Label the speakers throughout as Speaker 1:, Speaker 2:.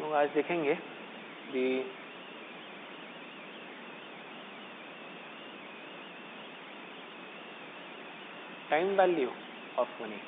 Speaker 1: लोग आज देखेंगे दी टाइम वैल्यू ऑफ मनी।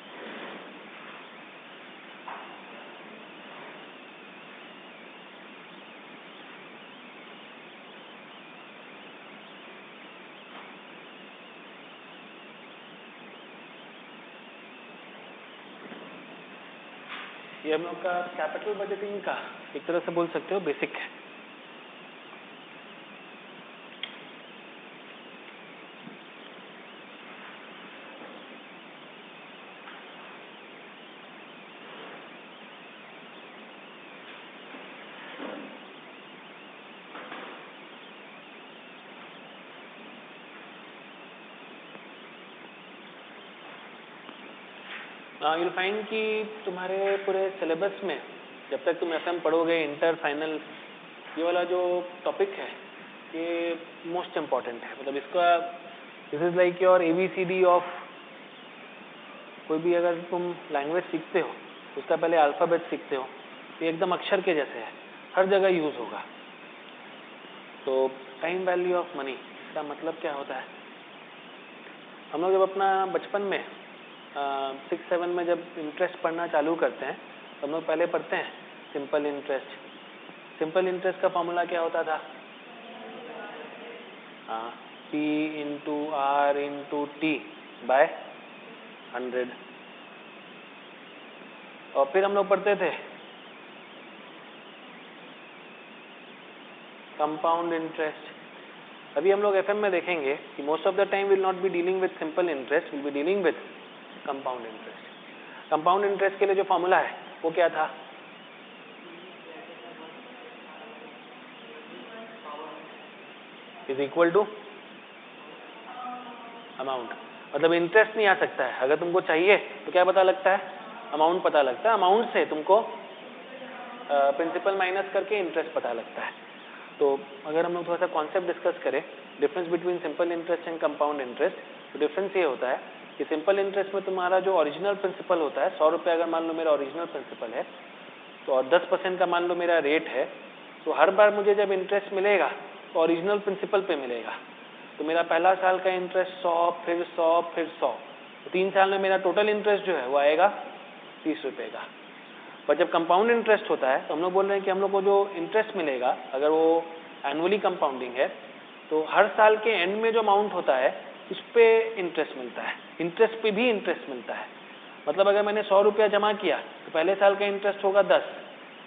Speaker 1: ये हम लोग का कैपिटल बजटिंग का एक तरह से बोल सकते हो बेसिक है। you'll find कि तुम्हारे पूरे सिलेबस में जब तक तुम FM पढ़ोगे, इंटर फाइनल, ये वाला जो टॉपिक है ये मोस्ट इम्पॉर्टेंट है। मतलब इसका this is like your ABCD of कोई भी अगर तुम लैंग्वेज सीखते हो उसका पहले अल्फ़ाबेट सीखते हो, ये एकदम अक्षर के जैसे है, हर जगह यूज होगा। तो टाइम वैल्यू ऑफ मनी इसका मतलब क्या होता है? हम लोग जब अपना बचपन में 6-7 में जब इंटरेस्ट पढ़ना चालू करते हैं तो हम लोग पहले पढ़ते हैं सिंपल इंटरेस्ट। सिंपल इंटरेस्ट का फॉर्मूला क्या होता था? P into R into T by 100। और फिर हम लोग पढ़ते थे कंपाउंड इंटरेस्ट। अभी हम लोग FM में देखेंगे कि most of the time will not be dealing with simple interest, will be dealing with compound interest. Compound interest के लिए जो फॉर्मूला है वो क्या था? Is equal to amount. मतलब इंटरेस्ट नहीं आ सकता है, अगर तुमको चाहिए तो क्या पता लगता है? अमाउंट पता लगता है। अमाउंट से तुमको प्रिंसिपल माइनस करके इंटरेस्ट पता लगता है। तो अगर हम लोग थोड़ा सा कॉन्सेप्ट डिस्कस करें difference between simple interest and compound interest, तो डिफरेंस ये होता है कि सिंपल इंटरेस्ट में तुम्हारा जो ओरिजिनल प्रिंसिपल होता है, 100 रुपये अगर मान लो मेरा ओरिजिनल प्रिंसिपल है तो और 10% का मान लो मेरा रेट है, तो हर बार मुझे जब इंटरेस्ट मिलेगा तो ओरिजिनल प्रिंसिपल पे मिलेगा। तो मेरा पहला साल का इंटरेस्ट 100, फिर 100, फिर 100, तो 3 साल में मेरा टोटल इंटरेस्ट जो है वो आएगा 30 रुपये का। पर जब कंपाउंड इंटरेस्ट होता है तो हम लोग बोल रहे हैं कि हम लोग को जो इंटरेस्ट मिलेगा अगर वो एनुअली कंपाउंडिंग है तो हर साल के एंड में जो अमाउंट होता है उस पर इंटरेस्ट मिलता है, इंटरेस्ट पे भी इंटरेस्ट मिलता है। मतलब अगर मैंने 100 रुपया जमा किया तो पहले साल का इंटरेस्ट होगा 10,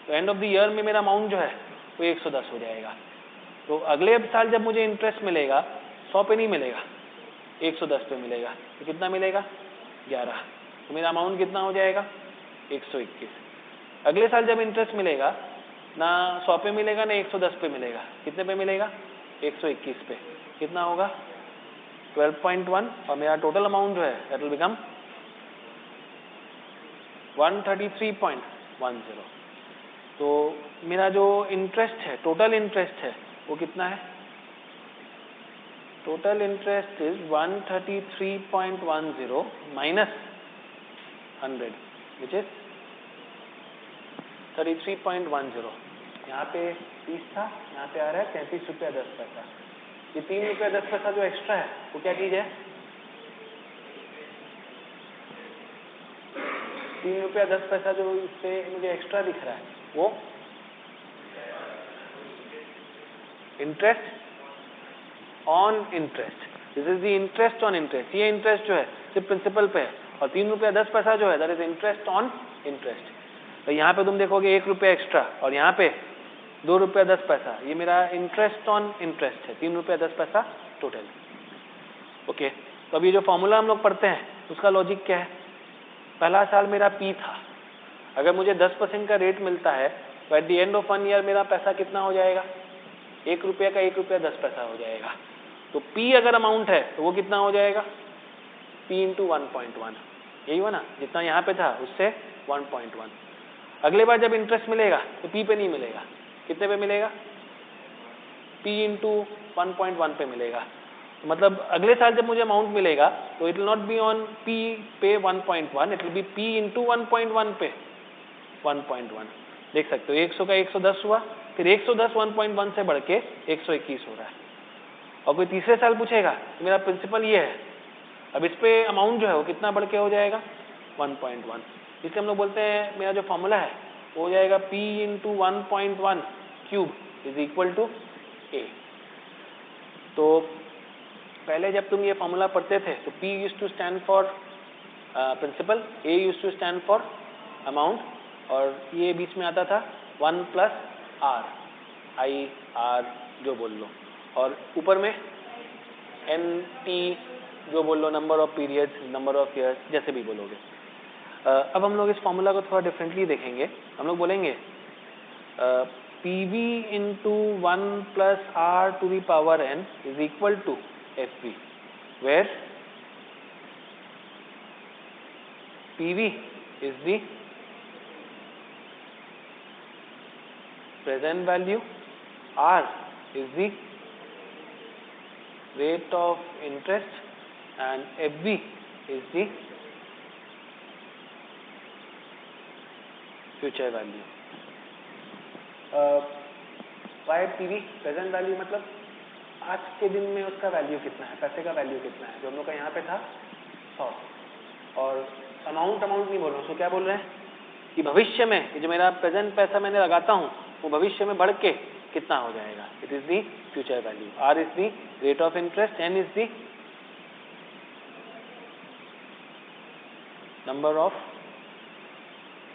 Speaker 1: तो एंड ऑफ द ईयर में मेरा अमाउंट जो है वो 110 हो जाएगा। तो अगले साल जब मुझे इंटरेस्ट मिलेगा 100 पे नहीं मिलेगा, 110 पे मिलेगा। तो कितना मिलेगा? 11। तो मेरा अमाउंट कितना हो जाएगा? 121। अगले साल जब इंटरेस्ट मिलेगा ना 100 पे मिलेगा ना 110 पे मिलेगा, कितने पे मिलेगा? 121 पे। कितना होगा? 12.1। और मेरा टोटल अमाउंट जो है दैट विल बिकम 133.10। तो मेरा जो इंटरेस्ट है, टोटल इंटरेस्ट है, वो कितना है? Total interest is 133.10 minus 100 which is 33.10। यहाँ पे 30 था, यहाँ पे आ रहा है 33 रुपया 10 पैसा। ये 3 रुपया 10 पैसा जो एक्स्ट्रा है वो क्या चीज है? 3 रुपया 10 पैसा जो इससे मुझे एक्स्ट्रा दिख रहा है वो interest on interest. This is the interest on interest. ये इंटरेस्ट जो है सिर्फ प्रिंसिपल पे है, और 3 रुपया 10 पैसा जो है that is interest on interest. तो यहाँ पे तुम देखोगे 1 रुपया एक्स्ट्रा और यहाँ पे 2 रुपया 10 पैसा, ये मेरा इंटरेस्ट ऑन इंटरेस्ट है, 3 रुपया 10 पैसा टोटल। ओके, तो अभी जो फॉर्मूला हम लोग पढ़ते हैं उसका लॉजिक क्या है? पहला साल मेरा P था, अगर मुझे 10% का रेट मिलता है तो eight the end of 1 year मेरा पैसा कितना हो जाएगा? 1 रुपये का 1 रुपया 10 पैसा हो जाएगा। तो P अगर अमाउंट है तो वो कितना हो जाएगा? P into 1.1। यही हुआ ना, जितना यहाँ पे था उससे 1.1। अगले बार जब इंटरेस्ट मिलेगा तो P पे नहीं मिलेगा, कितने पे मिलेगा? P इंटू 1.1 पे मिलेगा। तो मतलब अगले साल जब मुझे अमाउंट मिलेगा तो it will not be on P पे 1.1, it will B P into 1.1 पे 1.1। देख सकते हो 100 का 110 हुआ, फिर 110 1.1 से बढ़ के 121 हो रहा है। और कोई तीसरे साल पूछेगा तो मेरा प्रिंसिपल ये है, अब इस पे अमाउंट जो है वो कितना बढ़ के हो जाएगा 1.1। इसलिए हम लोग बोलते हैं मेरा जो फॉर्मूला है वो हो जाएगा P into 1.1 cube is equal to A। तो पहले जब तुम ये फॉर्मूला पढ़ते थे तो P used to stand for principal, A used to stand for amount, और ये बीच में आता था 1 प्लस R, आई R जो बोल लो, और ऊपर में NT जो बोल लो, number of periods, number of years, जैसे भी बोलोगे। अब हम लोग इस फॉर्मूला को थोड़ा डिफरेंटली देखेंगे। हम लोग बोलेंगे PV into 1 plus R to the power N is equal to FV, where PV is the present value, R is the rate of interest, and FV is the future value. Why PV present value? मतलब आज के दिन में उसका value कितना है, पैसे का वैल्यू कितना है, जो हम लोग का यहाँ पे था 100, और अमाउंट नहीं बोल रहा हूँ, तो क्या बोल रहे हैं कि भविष्य में जो मेरा प्रेजेंट पैसा मैंने लगाता हूँ वो भविष्य में बढ़ के कितना हो जाएगा। It is the future value. R is the rate of interest, N is the number of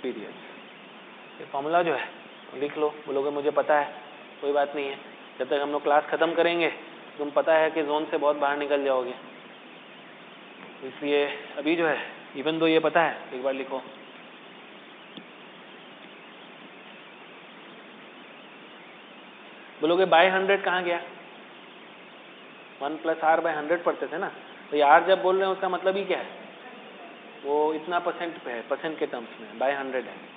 Speaker 1: periods. ये फॉर्मूला जो है लिख लो। बोलोगे मुझे पता है, कोई बात नहीं है, जब तक हम लोग क्लास खत्म करेंगे तुम पता है कि जोन से बहुत बाहर निकल जाओगे, इसलिए अभी जो है इवन दो ये पता है एक बार लिखो। बोलोगे बाय 100 कहाँ गया, 1 प्लस R बाय 100 पढ़ते थे ना, तो ये R जब बोल रहे हैं उसका मतलब ही क्या है, वो इतना परसेंट पे है, परसेंट के टर्म्स में बाय 100 है।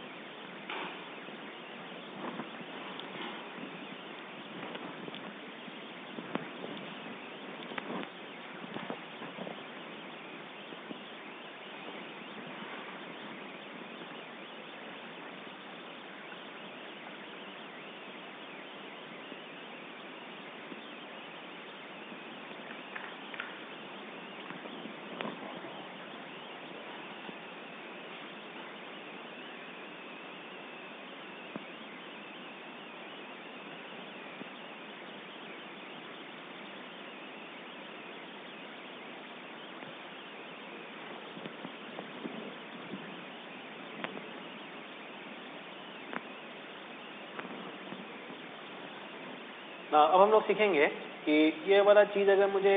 Speaker 1: अब हम लोग सीखेंगे कि ये वाला चीज़ अगर मुझे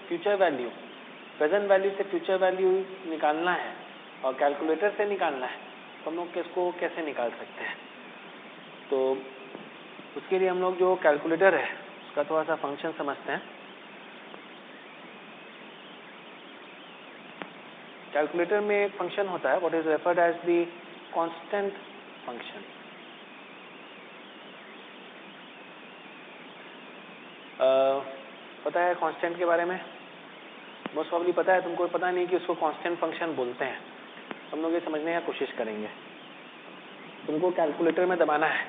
Speaker 1: फ्यूचर वैल्यू, प्रेजेंट वैल्यू से फ्यूचर वैल्यू निकालना है और कैलकुलेटर से निकालना है तो हम लोग इसको कैसे निकाल सकते हैं। तो उसके लिए हम लोग जो कैलकुलेटर है उसका थोड़ा सा फंक्शन समझते हैं। कैलकुलेटर में एक फंक्शन होता है what is referred as the constant function. पता है कांस्टेंट के बारे में? मोस्ट प्रॉब्ली पता है, तुमको पता नहीं कि उसको कांस्टेंट फंक्शन बोलते हैं। हम लोग ये समझने की कोशिश करेंगे। तुमको कैलकुलेटर में दबाना है,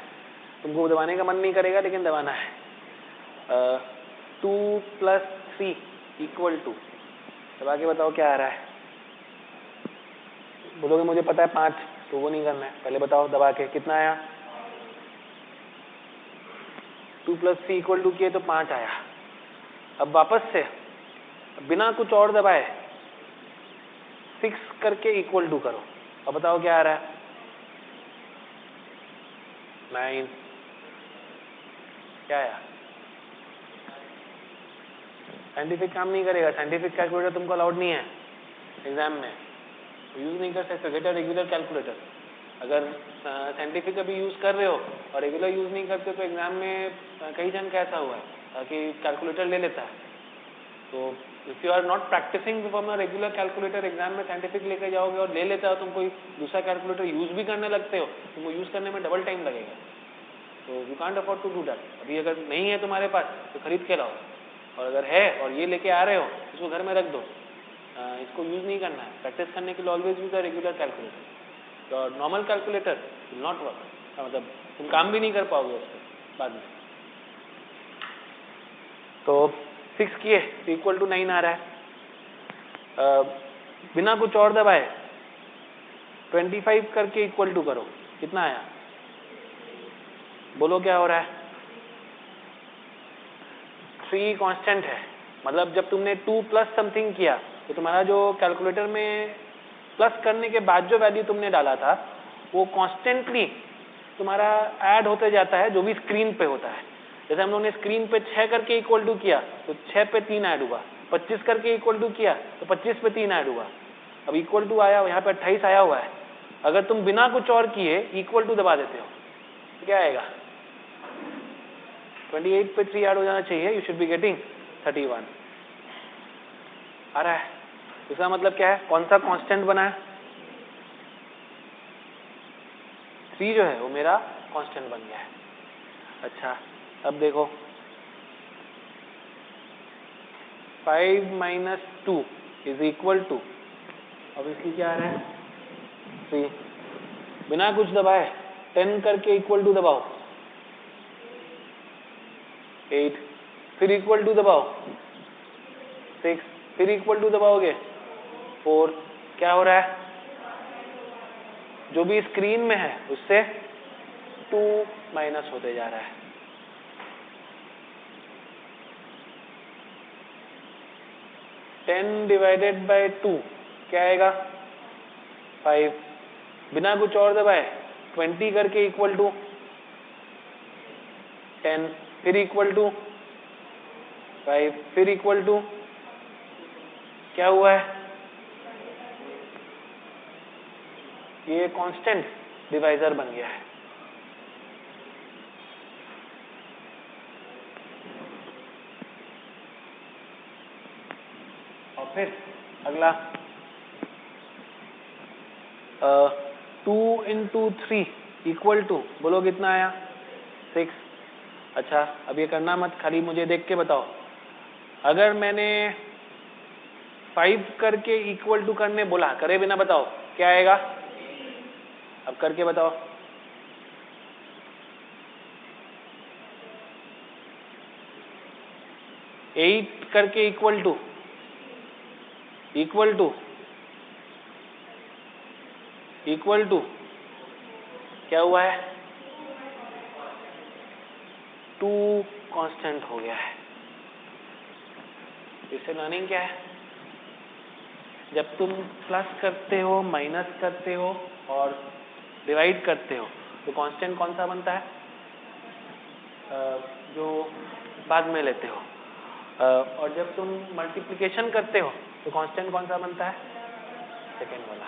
Speaker 1: तुमको दबाने का मन नहीं करेगा लेकिन दबाना है। 2 + 3 = 2, दबा के बताओ क्या आ रहा है। बोलोगे मुझे पता है 5, तो वो नहीं करना है, पहले बताओ दबा के कितना आया। 2 + 3 = किए तो 5 आया। अब वापस से बिना कुछ और दबाए 6 करके इक्वल टू करो, अब बताओ क्या आ रहा है। 9 क्या आया। साइंटिफिक काम नहीं करेगा, साइंटिफिक कैलकुलेटर तुमको अलाउड नहीं है एग्जाम में, यूज नहीं कर सकते। Get a regular calculator. अगर साइंटिफिक अभी यूज कर रहे हो और रेगुलर यूज नहीं करते तो एग्जाम में कई जन कैसा हुआ है कि कैलकुलेटर ले लेता है। तो if you are not practising from a regular calculator, exam में साइंटिफिक लेकर जाओगे और ले लेता हो, तुम कोई दूसरा कैलकुलेटर यूज भी करने लगते हो, तुमको यूज करने में डबल टाइम लगेगा। तो you can't afford to do that. अभी अगर नहीं है तुम्हारे पास तो खरीद के लाओ, और अगर है और ये लेके आ रहे हो इसको घर में रख दो, इसको यूज नहीं करना है। प्रैक्टिस करने के लिए always use a regular calculator. Your normal calculator will not work. मतलब तुम काम भी नहीं कर पाओगे उससे बाद में। तो 6 किए तो इक्वल टू 9 आ रहा है। बिना कुछ और दबाए 25 करके इक्वल टू करो, कितना आया? बोलो क्या हो रहा है? 3 कांस्टेंट है, मतलब जब तुमने 2 प्लस समथिंग किया तो तुम्हारा जो कैलकुलेटर में प्लस करने के बाद जो वैल्यू तुमने डाला था वो कॉन्स्टेंटली तुम्हारा ऐड होते जाता है जो भी स्क्रीन पे होता है। जैसे हम लोगों ने स्क्रीन पे 6 करके इक्वल टू किया तो 6 पे 3 ऐड हुआ, 25 करके इक्वल टू किया तो 25 पे 3 ऐड हुआ। अब इक्वल टू आया, यहाँ पे 28 आया हुआ है। अगर तुम बिना कुछ और किए इक्वल टू दबा देते हो तो क्या आएगा? 28 पे 3 ऐड हो जाना चाहिए, यू शुड बी गेटिंग 31 आ रहा है। इसका मतलब क्या है? कौन सा कांस्टेंट बना है? 3 जो है वो मेरा कांस्टेंट बन गया है। अच्छा, अब देखो 5 माइनस 2 इज इक्वल टू, अब इसकी क्या आ रहा है? 3। बिना कुछ दबाए 10 करके इक्वल टू दबाओ, 8, फिर इक्वल टू दबाओ 6, फिर इक्वल टू दबाओगे 4। क्या हो रहा है? जो भी स्क्रीन में है उससे 2 माइनस होते जा रहा है। टेन डिवाइडेड बाय 2 क्या आएगा? 5। बिना कुछ और दबाए 20 करके इक्वल टू 10, फिर इक्वल टू 5, फिर इक्वल टू, क्या हुआ है? ये कांस्टेंट डिवाइजर बन गया है। और फिर अगला 2 इंटू 3 इक्वल टू, बोलो कितना आया? 6। अच्छा, अब ये करना मत, खाली मुझे देख के बताओ। अगर मैंने 5 करके इक्वल टू करने बोला, करे बिना बताओ क्या आएगा? अब करके बताओ। एट करके इक्वल टू क्या हुआ है? 2 कांस्टेंट हो गया है। इससे लर्निंग क्या है? जब तुम प्लस करते हो, माइनस करते हो और डिवाइड करते हो तो कांस्टेंट कौन सा बनता है? जो बाद में लेते हो। और जब तुम मल्टीप्लिकेशन करते हो तो कांस्टेंट कौन सा बनता है? सेकेंड वाला,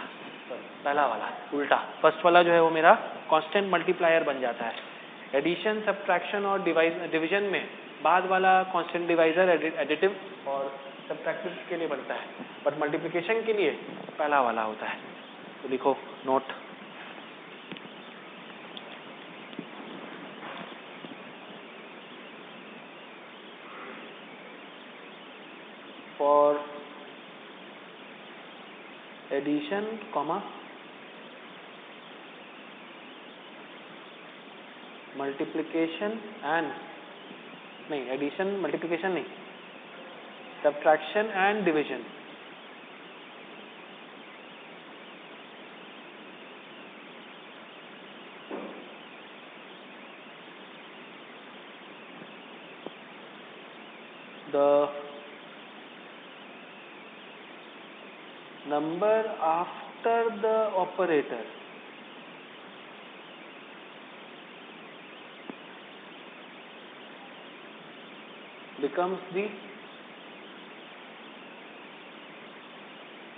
Speaker 1: पहला वाला, उल्टा। फर्स्ट वाला जो है वो मेरा कांस्टेंट मल्टीप्लायर बन जाता है। एडिशन, सब्ट्रैक्शन और डिवीजन में बाद वाला कांस्टेंट डिवाइजर एडिटिव और सब्ट्रैक्टिव के लिए बनता है, बट मल्टीप्लिकेशन के लिए पहला वाला होता है। तो लिखो note, for addition comma multiplication and, नहीं एडिशन मल्टीप्लिकेशन नहीं, subtraction and division, the number after the operator becomes the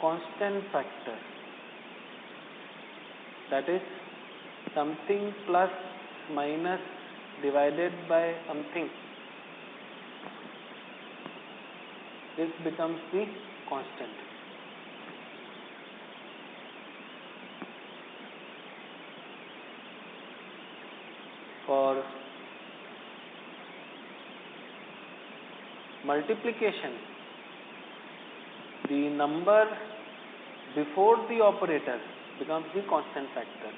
Speaker 1: constant factor, that is something plus minus divided by something, this becomes the constant. For multiplication, the number before the operator becomes the constant factor.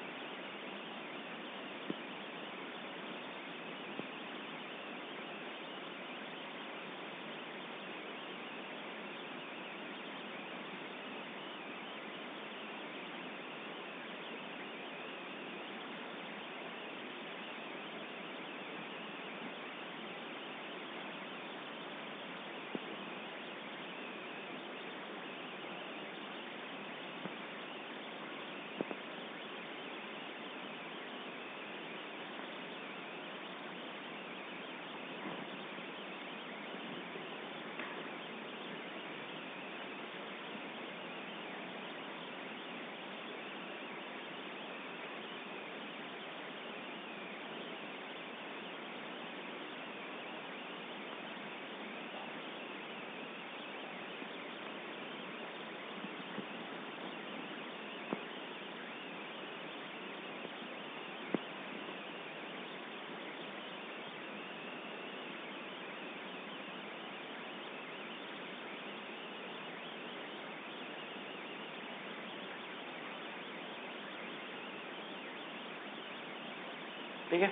Speaker 1: ठीक है।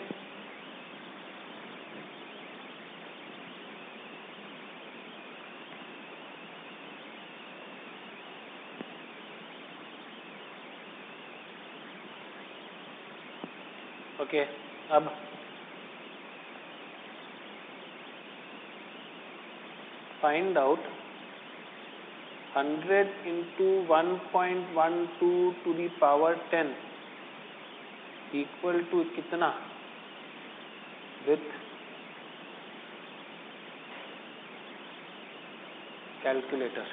Speaker 1: Okay, अब find out 100 into 1.12 to the power 10 equal to कितना with calculator.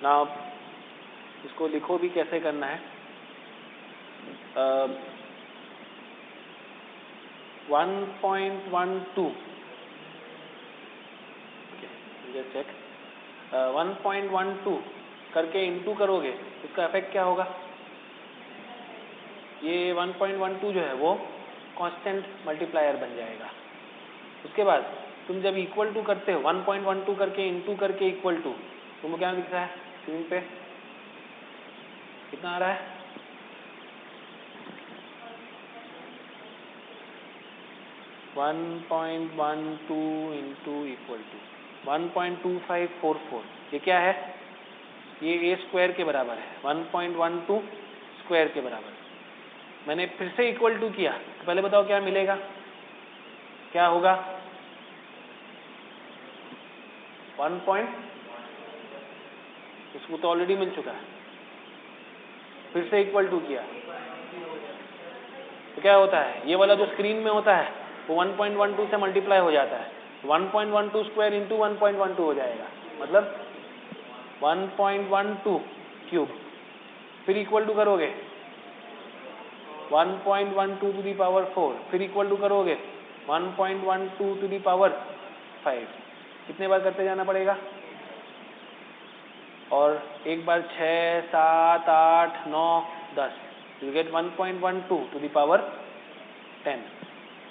Speaker 1: Now इसको लिखो भी कैसे करना है। 1.12 चेक 1.12 करके इंटू करोगे, इसका इफेक्ट क्या होगा? ये 1.12 जो है वो कांस्टेंट मल्टीप्लायर बन जाएगा। उसके बाद तुम जब इक्वल टू करते हो 1.12 करके इंटू करके इक्वल टू, तुमको क्या दिख रहा है स्क्रीन पे? कितना आ रहा है? 1.12 इंटू इक्वल टू 1.2544। ये क्या है? ये a स्क्वायर के बराबर है, 1.12 स्क्वायर के बराबर। मैंने फिर से इक्वल टू किया तो पहले बताओ क्या मिलेगा, क्या होगा? 1. उसको तो ऑलरेडी मिल चुका है, फिर से इक्वल टू किया तो क्या होता है? ये वाला जो स्क्रीन में होता है वो 1.12 से मल्टीप्लाई हो जाता है, 1.12 स्क्वायर इंटू 1.12 हो जाएगा, मतलब 1.12 क्यूब। फिर इक्वल टू करोगे 1.12 टू दी पावर 4, फिर इक्वल टू करोगे 1.12 टू दी पावर 5। कितने बार करते जाना पड़ेगा? और एक बार 6, 7, 8, 9, 10, you get 1.12 to the power 10।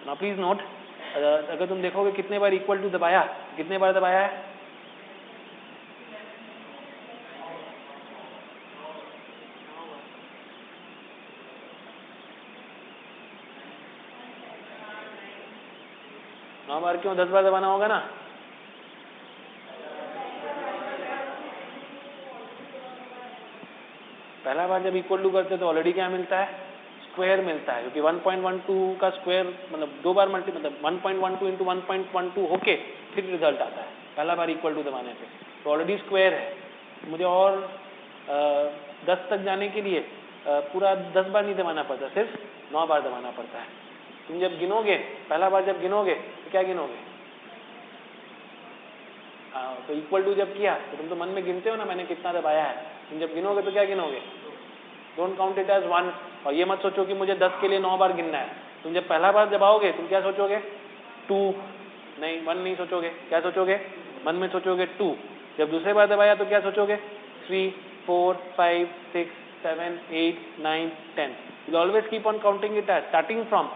Speaker 1: Now please note, अगर तुम देखोगे कितने बार इक्वल टू दबाया, कितने बार दबाया है? नौ बार क्यों? 10 बार दबाना होगा ना। पहला बार जब इक्वल टू करते तो ऑलरेडी क्या मिलता है? स्क्वायर मिलता है, क्योंकि 1.12 का स्क्वायर मतलब 2 बार मतलब 1.12 इंटू 1.12 होके फिर रिजल्ट आता है पहला बार इक्वल टू दबाने पे, तो ऑलरेडी स्क्वायर है। मुझे और 10 तक जाने के लिए पूरा 10 बार नहीं दबाना पड़ता, सिर्फ 9 बार दबाना पड़ता है। तुम जब गिनोगे, पहला बार जब गिनोगे तो क्या गिनोगे? तो इक्वल टू जब किया तो तुम तो मन में गिनते हो ना मैंने कितना दबाया है। तुम जब गिनोगे तो क्या गिनोगे? डोंट काउंट इट एज 1, और ये मत सोचो कि मुझे 10 के लिए 9 बार गिनना है। तुम जब पहला बार दबाओगे तुम क्या सोचोगे? 2, नहीं 1 नहीं सोचोगे, क्या सोचोगे? मन में सोचोगे 2। जब दूसरे बार दबाया तो क्या सोचोगे? 3, 4, 5, 6, 7, 8, 9, 10। You always keep on counting it as starting from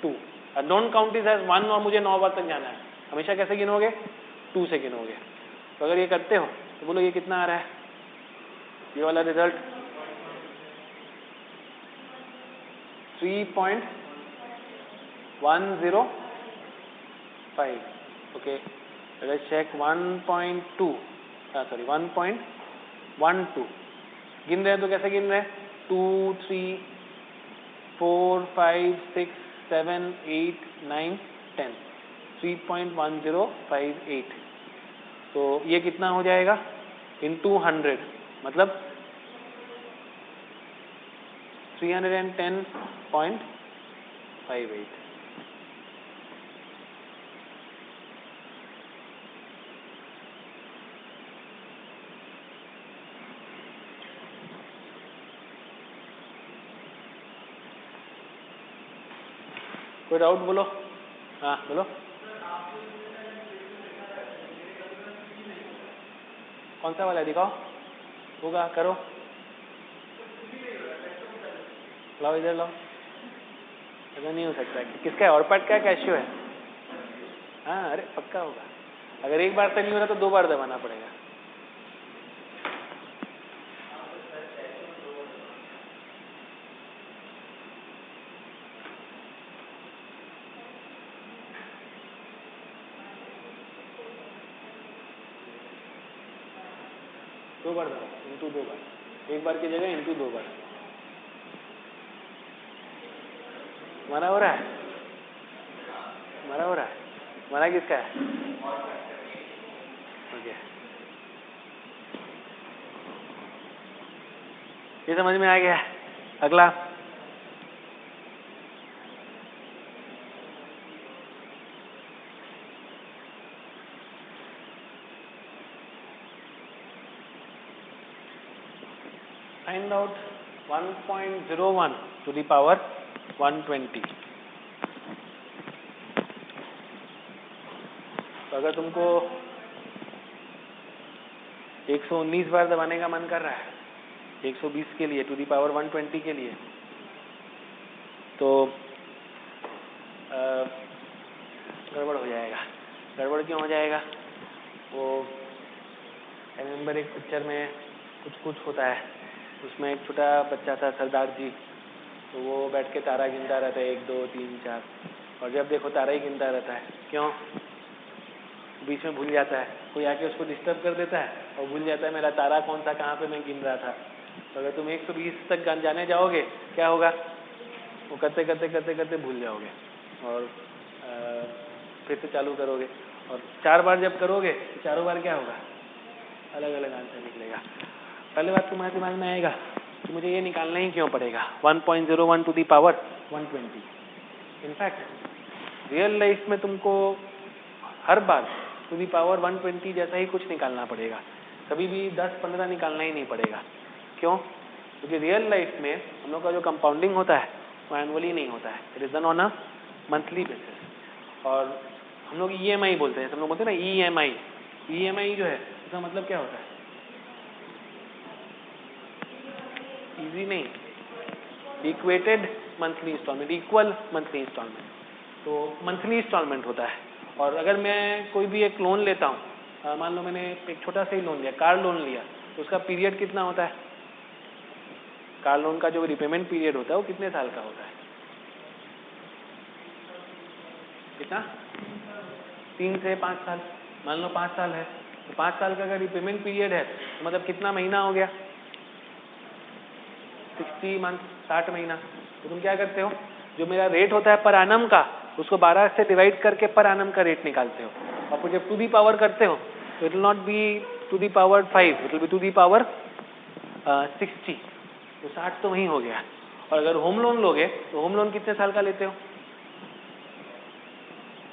Speaker 1: 2, don't count it as 1 और मुझे 9 बार तक जाना है। हमेशा कैसे गिनोगे? 2 से गिनोगे। तो अगर ये करते हो तो बोलो ये कितना आ रहा है? ये वाला result 3.105। Okay, let's check 1.12 sorry 1.12 गिन रहे हैं तो कैसे गिन रहे हैं? 2, 3, 4, 5, 6, 7, 8, 9, 10, 3.1058। तो ये कितना हो जाएगा? इंटू 100 मतलब 310.58। कोई डाउट बोलो? हाँ बोलो। कौन सा वाला है दिखाओ, होगा करो, लाओ इधर लाओ। ऐसा नहीं हो सकता है। किसका है? और पार्ट का कैशियो है? हाँ अरे पक्का होगा। अगर एक बार से नहीं हो रहा तो 2 बार दबाना पड़ेगा। दो बार दबा, इंटू 2 बार, एक बार की जगह इंटू 2 बार। मना हो रहा है? मना हो रहा है? मना किसका है? ओके, ये समझ में आ गया। अगला, find out 1.01 to the power 120। तो अगर तुमको 119 बार दबाने का मन कर रहा है 120 के लिए, टू दी पावर 120 के लिए, तो गड़बड़ हो जाएगा। गड़बड़ क्यों हो जाएगा? वो आई रिमेंबर एक पिक्चर में कुछ होता है, उसमें एक छोटा बच्चा था सरदार जी, तो वो बैठ के तारा गिनता रहता है 1 2 3 4, और जब देखो तारा ही गिनता रहता है। क्यों? बीच में भूल जाता है, कोई आके उसको डिस्टर्ब कर देता है और भूल जाता है मेरा तारा कौन सा, कहाँ पे मैं गिन रहा था। तो अगर तुम 120 तक जाने जाओगे, क्या होगा? वो करते करते करते करते भूल जाओगे और फिर से चालू करोगे, और 4 बार जब करोगे तो चारों बार क्या होगा? अलग अलग आंसर निकलेगा। पहले बात तुम्हारे दिमाग में आएगा कि मुझे ये निकालना ही क्यों पड़ेगा 1.01 to the power 120। In fact real life में तुमको हर बार टू दी पावर 120 जैसा ही कुछ निकालना पड़ेगा, कभी भी 10-15 निकालना ही नहीं पड़ेगा। क्यों? क्योंकि रियल लाइफ में हम लोग का जो कंपाउंडिंग होता है वो एनुअली नहीं होता है, it is done on a monthly basis. और हम लोग EMI बोलते हैं, हम लोग बोलते हैं ना EMI जो है उसका मतलब क्या होता है? इजी नहीं, equated monthly instalment, equal monthly instalment. तो मंथली इंस्टॉलमेंट होता है। और अगर मैं कोई भी एक लोन लेता हूँ, मान लो मैंने एक छोटा सा ही लोन लिया, कार लोन लिया, तो उसका पीरियड कितना होता है? कार लोन का जो रिपेमेंट पीरियड होता है वो कितने साल का होता है? कितना? 3 से 5 साल। मान लो 5 साल है, तो 5 साल का अगर रिपेमेंट पीरियड है तो मतलब कितना महीना हो गया? 60 मंथ, 60 महीना। तो तुम क्या करते हो, जो मेरा रेट होता है पर एनम का, उसको 12 से डिवाइड करके पर एनम का रेट निकालते हो, और फिर जब टू दी पावर करते हो तो it will not be to the power 5, it will be to the power 60। तो 60 तो वहीं हो गया। और अगर होम लोन लोगे तो होम लोन कितने साल का लेते हो?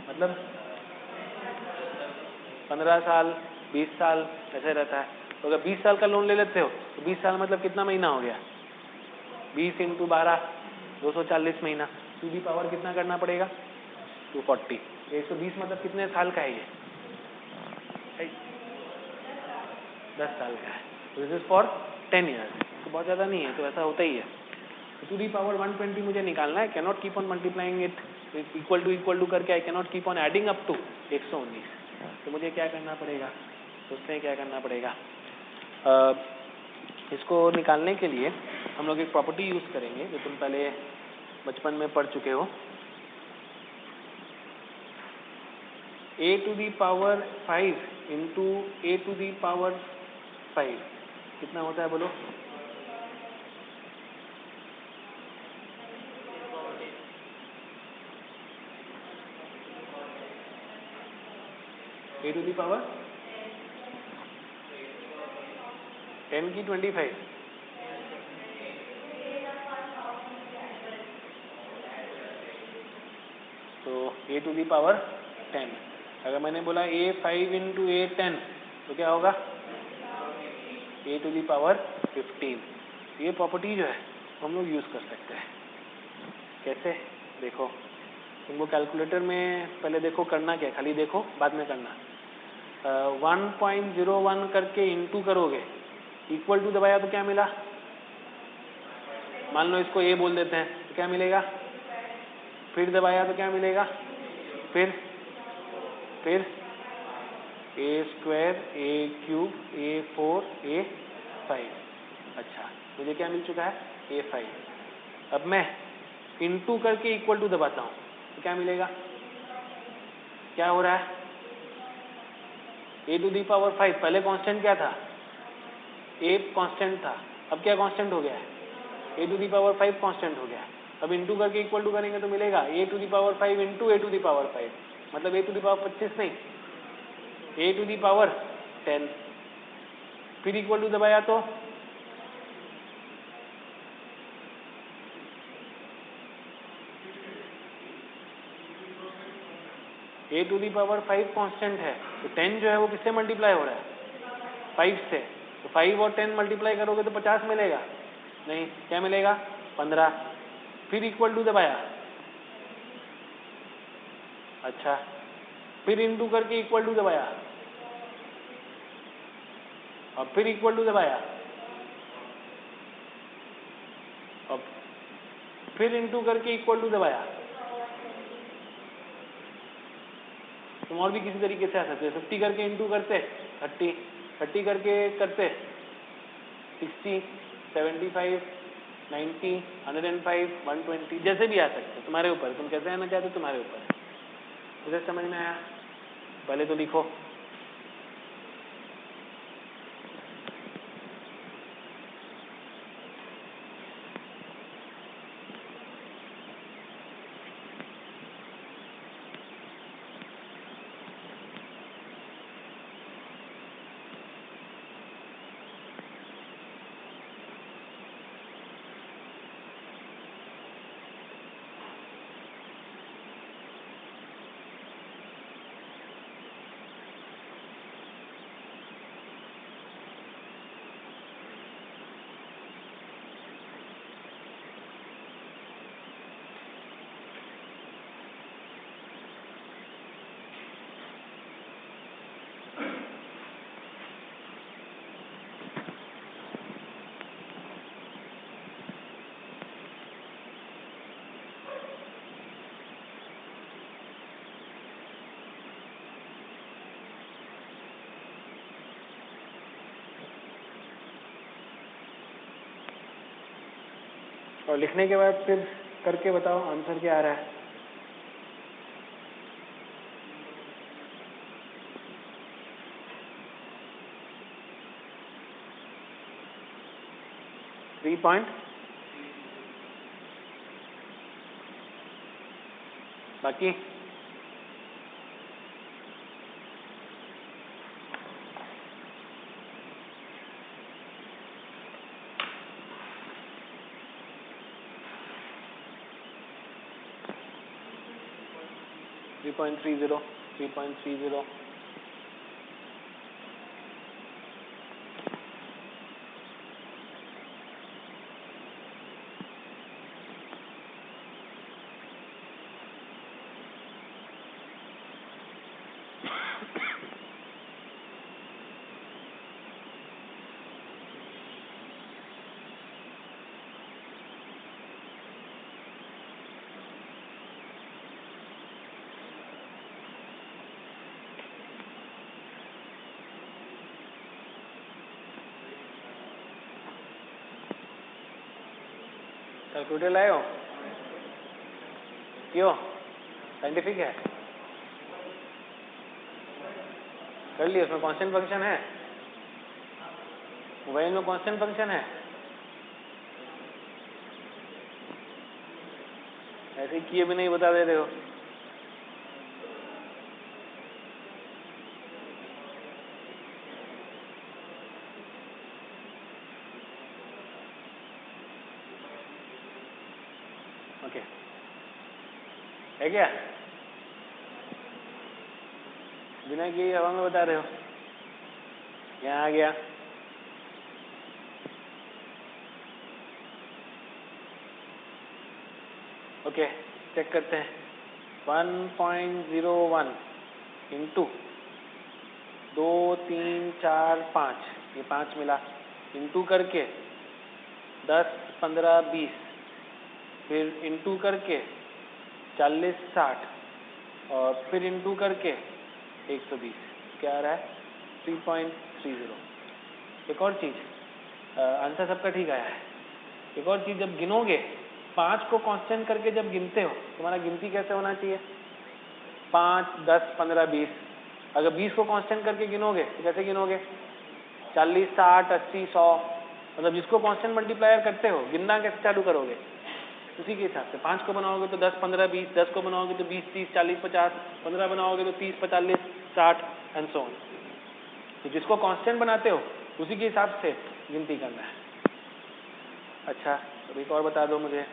Speaker 1: मतलब 15 साल, 20 साल ऐसे रहता है। तो अगर 20 साल का लोन ले लेते हो तो 20 साल मतलब कितना महीना हो गया? 20 × 12, 240 महीना। टू दी पावर कितना करना पड़ेगा? 240। 120 मतलब कितने साल का है ये? 10 साल का है। तो दिस इज फॉर 10 ईयर्स। तो बहुत ज़्यादा नहीं है, तो ऐसा होता ही है। टू दी पावर 120 मुझे निकालना है, cannot keep on multiplying it equal to करके, I cannot keep on adding up to 119। तो मुझे क्या करना पड़ेगा? सोचते हैं क्या करना पड़ेगा। इसको निकालने के लिए हम लोग एक प्रॉपर्टी यूज करेंगे जो तुम पहले बचपन में पढ़ चुके हो। a to the power 5 into a to the power 5 कितना होता है बोलो? a टू दी पावर 10 की 25। तो a टू दी पावर 10। अगर मैंने बोला a5 इंटू a10 तो क्या होगा? a to the power 15। ये प्रॉपर्टी जो है हम लोग यूज कर सकते हैं। कैसे? देखो, तुमको कैलकुलेटर में पहले देखो करना क्या है, खाली देखो, बाद में करना। 1.01 करके इंटू करोगे, इक्वल टू दबाया तो क्या मिला? मान लो इसको a बोल देते हैं, तो क्या मिलेगा? फिर दबाया तो क्या मिलेगा? फिर a² a³ a4 a5। अच्छा, मुझे क्या मिल चुका है a5। अब मैं इनटू करके इक्वल टू दबाता हूँ तो क्या मिलेगा? क्या हो रहा है? a⁵ पहले कांस्टेंट क्या था? a कांस्टेंट था, अब क्या कांस्टेंट हो गया है? a⁵ कांस्टेंट हो गया है। अब इनटू करके इक्वल टू करेंगे तो मिलेगा a⁵ इंटू a⁵, मतलब a⁵ नहीं, a⁻10। फिर इक्वल टू दबाया तो a⁵ कांस्टेंट है, तो 10 जो है वो किससे मल्टीप्लाई हो रहा है? 5 से। तो 5 और 10 मल्टीप्लाई करोगे तो 50 मिलेगा? नहीं, क्या मिलेगा? 15। फिर इक्वल टू दबाया, अच्छा, फिर इनटू करके इक्वल टू दबाया, और फिर इक्वल टू दबाया, और फिर इनटू करके इक्वल टू दबाया। तुम और भी किसी तरीके से आ सकते हो। 50 करके इनटू करते 30 करके करते 60 75 90 105 120, जैसे भी आ सकते, तुम्हारे ऊपर, तुम कैसे आना चाहते हो, तुम्हारे ऊपर है। मुझे समझ में आया? पहले तो लिखो। और लिखने के बाद फिर करके बताओ आंसर क्या आ रहा है। बाकी 3.30 3.30 कैलकुलेटर लाए हो? क्यों? साइंटिफिक है? कर लिया, उसमें कांस्टेंट फंक्शन है, मोबाइल में कांस्टेंट फंक्शन है। ऐसे किए भी नहीं बता दे रहे हो। ओके, है क्या? बिना किए हवा में बता रहे हो। यहाँ आ गया। ओके, चेक करते हैं। 1.01 इंटू 2 3 4 5, ये 5 मिला, इंटू करके 10 15 20, फिर इंटू करके 40 60, और फिर इंटू करके 120। क्या आ रहा है 3.30। एक और चीज़, आंसर सबका ठीक आया है। एक और चीज़, जब गिनोगे 5 को कांस्टेंट करके जब गिनते हो, तुम्हारा गिनती कैसे होना चाहिए? 5, 10, 15, 20। अगर 20 को कांस्टेंट करके गिनोगे तो कैसे गिनोगे? 40, 60, 80, 100, मतलब जिसको कांस्टेंट मल्टीप्लायर करते हो गिनना कैसे चालू करोगे? उसी के हिसाब से 5 को बनाओगे तो 10, 15, 20, 10 को बनाओगे तो 20, 30, 40, 50, 15 बनाओगे तो 30, 45, 60 एंड सो ऑन। तो जिसको कांस्टेंट बनाते हो उसी के हिसाब से गिनती करना है। अच्छा, तो एक और बता दो मुझे।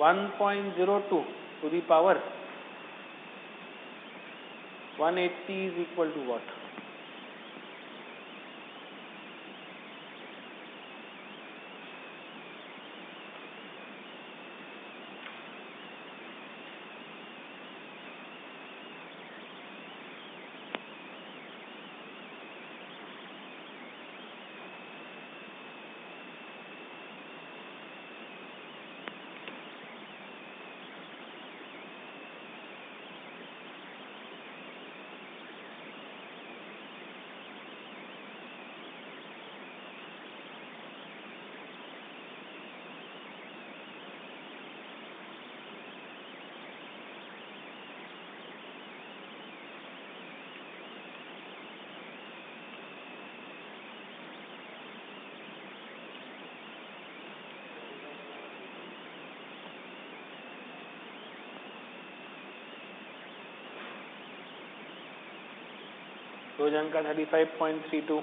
Speaker 1: 1.02 to the power 180 is equal to what? दो जन का 35.32।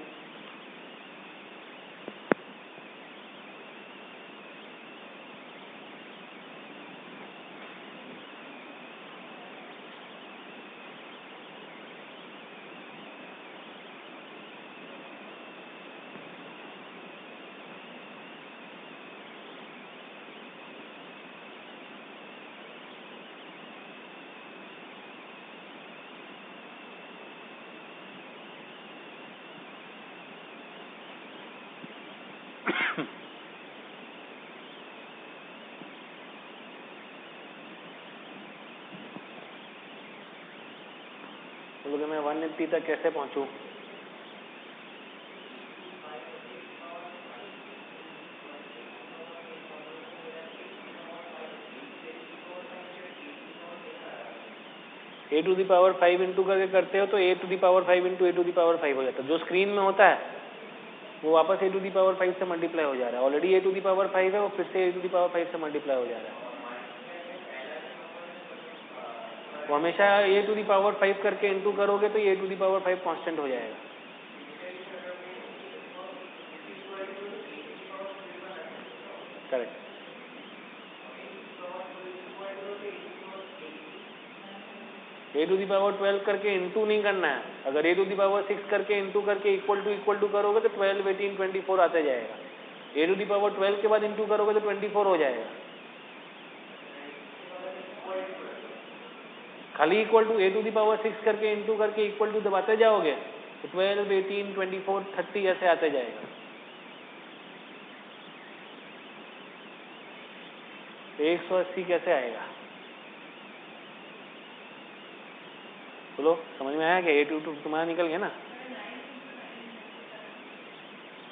Speaker 1: बोलोगे मैं 180 तक कैसे पहुंचूं? a to the power 5 into करके करते हो तो a to the power 5 into a to the power 5 हो जाता है। जो स्क्रीन में होता है वो वापस a टू दी पावर 5 से मल्टीप्लाई हो जा रहा है। Already a to the power 5 है, वो फिर से a टू दी पावर 5 से मल्टीप्लाई हो जा रहा है। वो हमेशा a टू दी पावर 5 करके इंटू करोगे तो a to the power 5 constant हो जाएगा। Correct. a to the power 12 करके इंटू नहीं करना है। अगर a टू दी पावर 6 करके इंटू करके इक्वल टू करोगे तो 12, 18, 24 आते जाएगा। a टू दी पावर 12 के बाद इंटू करोगे तो 24 हो जाएगा। खाली equal to a to the power 6 करके इंटू करके इक्वल टू दबाते जाओगे तो 12, 18, 24, 30 ऐसे आते जाएगा। 180 कैसे आएगा? बोलो, समझ में आया क्या? a टू तुम्हारा निकल गया ना?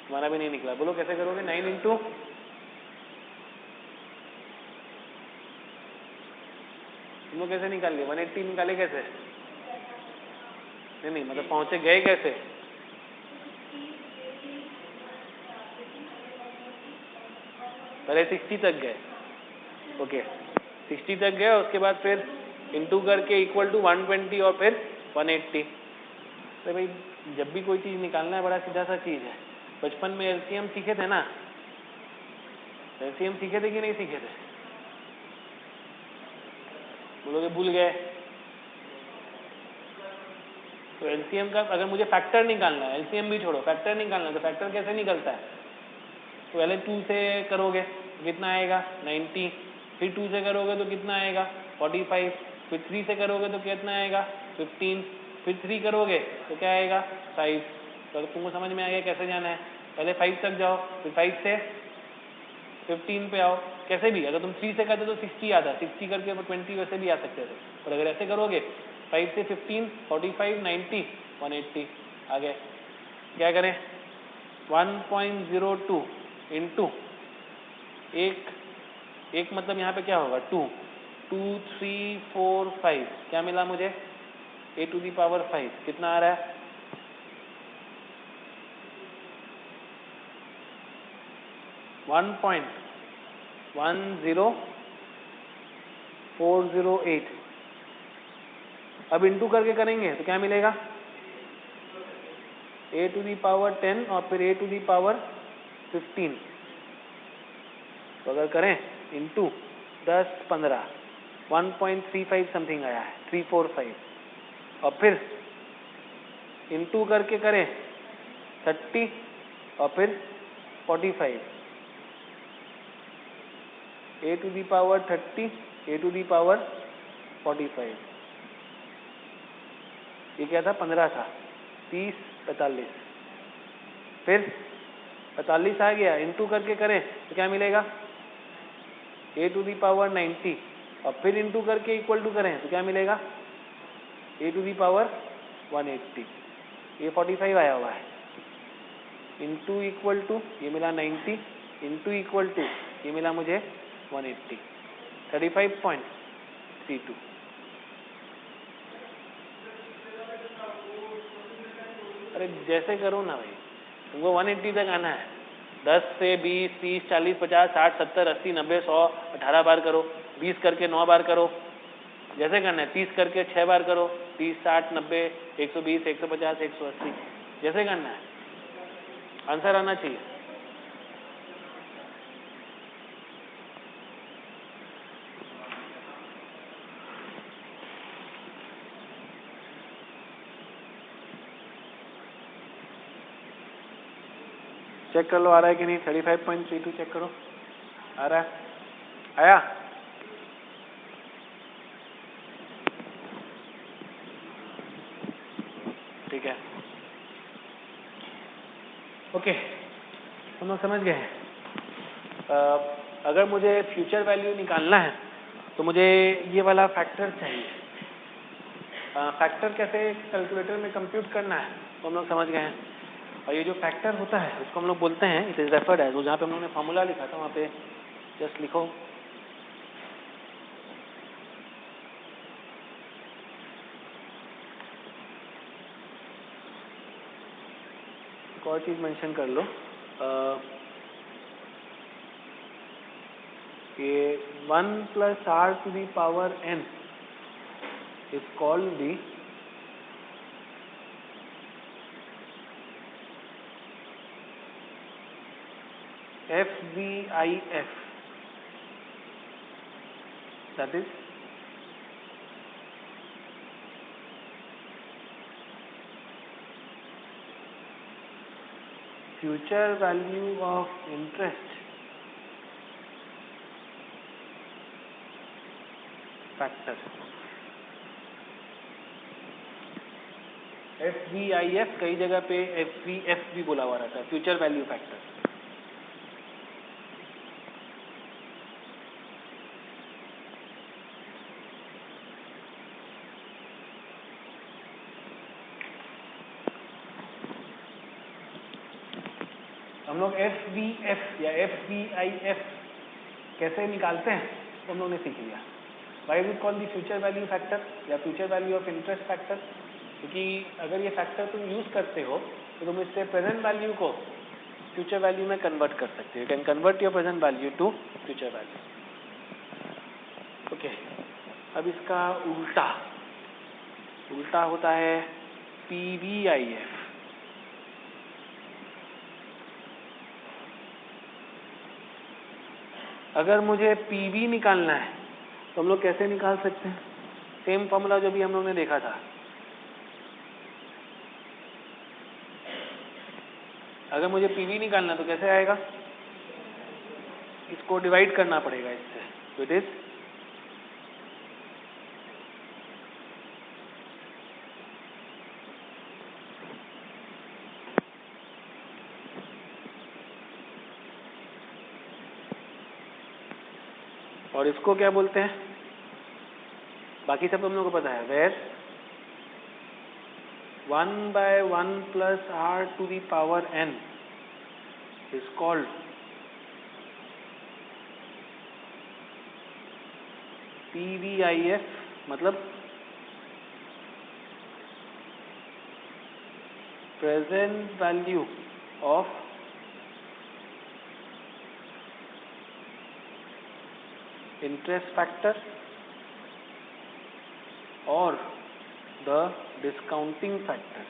Speaker 1: तुम्हारा भी नहीं निकला। बोलो कैसे करोगे? 9 इंटू तुम लोग कैसे निकाल लिए? 180 निकाले कैसे? नहीं मतलब पहुंचे गए कैसे? पहले 60 तक गए। ओके, 60 तक गए, उसके बाद फिर इंटू करके इक्वल टू 120 और फिर 180। तो भाई जब भी कोई चीज़ निकालना है बड़ा सीधा सा चीज़ है। बचपन में एलसीएम सीखे थे ना? एलसीएम सीखे थे कि नहीं सीखे थे? बोलोगे भूल गए। तो एलसीएम का अगर मुझे फैक्टर निकालना है, एलसीएम भी छोड़ो, फैक्टर निकालना है तो फैक्टर कैसे निकलता है? तो पहले 2 से करोगे कितना आएगा? 90। फिर 2 से करोगे तो कितना आएगा? 45। फिर 3 से करोगे तो कितना आएगा? 15। फिर 3 करोगे तो क्या आएगा? 5। तो तुमको समझ में आ गया कैसे जाना है? पहले 5 तक जाओ, फिर 5 से 15 पे आओ। कैसे भी, अगर तुम 3 से करते तो 60 आता है, 60 करके 20 वैसे भी आ सकते थे। और अगर ऐसे करोगे 5 से 15, 45, 90, 180 आ गए। क्या करें? 1.02 इंटू एक मतलब यहाँ पे क्या होगा 2, 2, 3, 4, 5, क्या मिला मुझे? a to the power 5 कितना आ रहा है? 1.10408। अब इंटू करके करेंगे तो क्या मिलेगा? a to the power 10 और फिर a to the power 15। तो अगर करें इंटू 10, 15, 1.35 समथिंग आया है, 345। और फिर इंटू करके करें 30 और फिर 45, a to the power 30, a to the power 45। ये क्या था? 15 था, 30, 45, फिर 45 आ गया। इंटू करके करें तो क्या मिलेगा? a to the power 90 और फिर इंटू करके इक्वल टू करें तो क्या मिलेगा? a to the power 180। ये 45 आया हुआ है, इंटू इक्वल टू ये मिला 90, इंटू इक्वल टू ये मिला मुझे 180, 35.32। अरे जैसे करो ना भाई, तुमको 180 तक आना है। 10 से 20, 30, 40, 50, 60, 70, 80, 90, 100, 18 बार करो, 20 करके 9 बार करो, जैसे करना है। 30 करके 6 बार करो, 30, 60, 90, 120, 150, 180, जैसे करना है। आंसर आना चाहिए। चेक कर लो आ रहा है कि नहीं। 35.32 चेक करो, आ रहा है? आया? ठीक है, ओके, हम लोग समझ गए हैं। अगर मुझे फ्यूचर वैल्यू निकालना है तो मुझे ये वाला फैक्टर चाहिए। फैक्टर कैसे कैलकुलेटर में कंप्यूट करना है तो हम लोग समझ गए हैं। और ये जो फैक्टर होता है उसको हम लोग बोलते हैं, इट इज रेफर्ड एज, जहाँ पे हम लोगों ने फॉर्मूला लिखा था वहाँ पे जस्ट लिखो एक और चीज़ मेंशन कर लो। ये 1 + r to the power n is called the FVIF, that is future value of interest factor। FVIF कई जगह पे FVF भी बोला हुआ रहता है, फ्यूचर वैल्यू फैक्टर। हम लोग FVF या FVIF कैसे निकालते हैं तो हम लोग ने सीख लिया। Why is it called the future value factor या future value of interest factor? क्योंकि अगर ये फैक्टर तुम यूज करते हो तो तुम इससे प्रेजेंट वैल्यू को फ्यूचर वैल्यू में कन्वर्ट कर सकते हो। You can convert your present value to future value. Okay, अब इसका उल्टा होता है PVIF। अगर मुझे PV निकालना है तो हम लोग कैसे निकाल सकते हैं? सेम फॉर्मूला जो भी हम लोग ने देखा था। अगर मुझे PV निकालना है तो कैसे आएगा? इसको डिवाइड करना पड़ेगा इससे, तो इट इज और इसको क्या बोलते हैं? बाकी सब तो हम लोग को पता है, where 1/1 plus r to the power n is called PVIF, मतलब present value of interest factor or the discounting factor.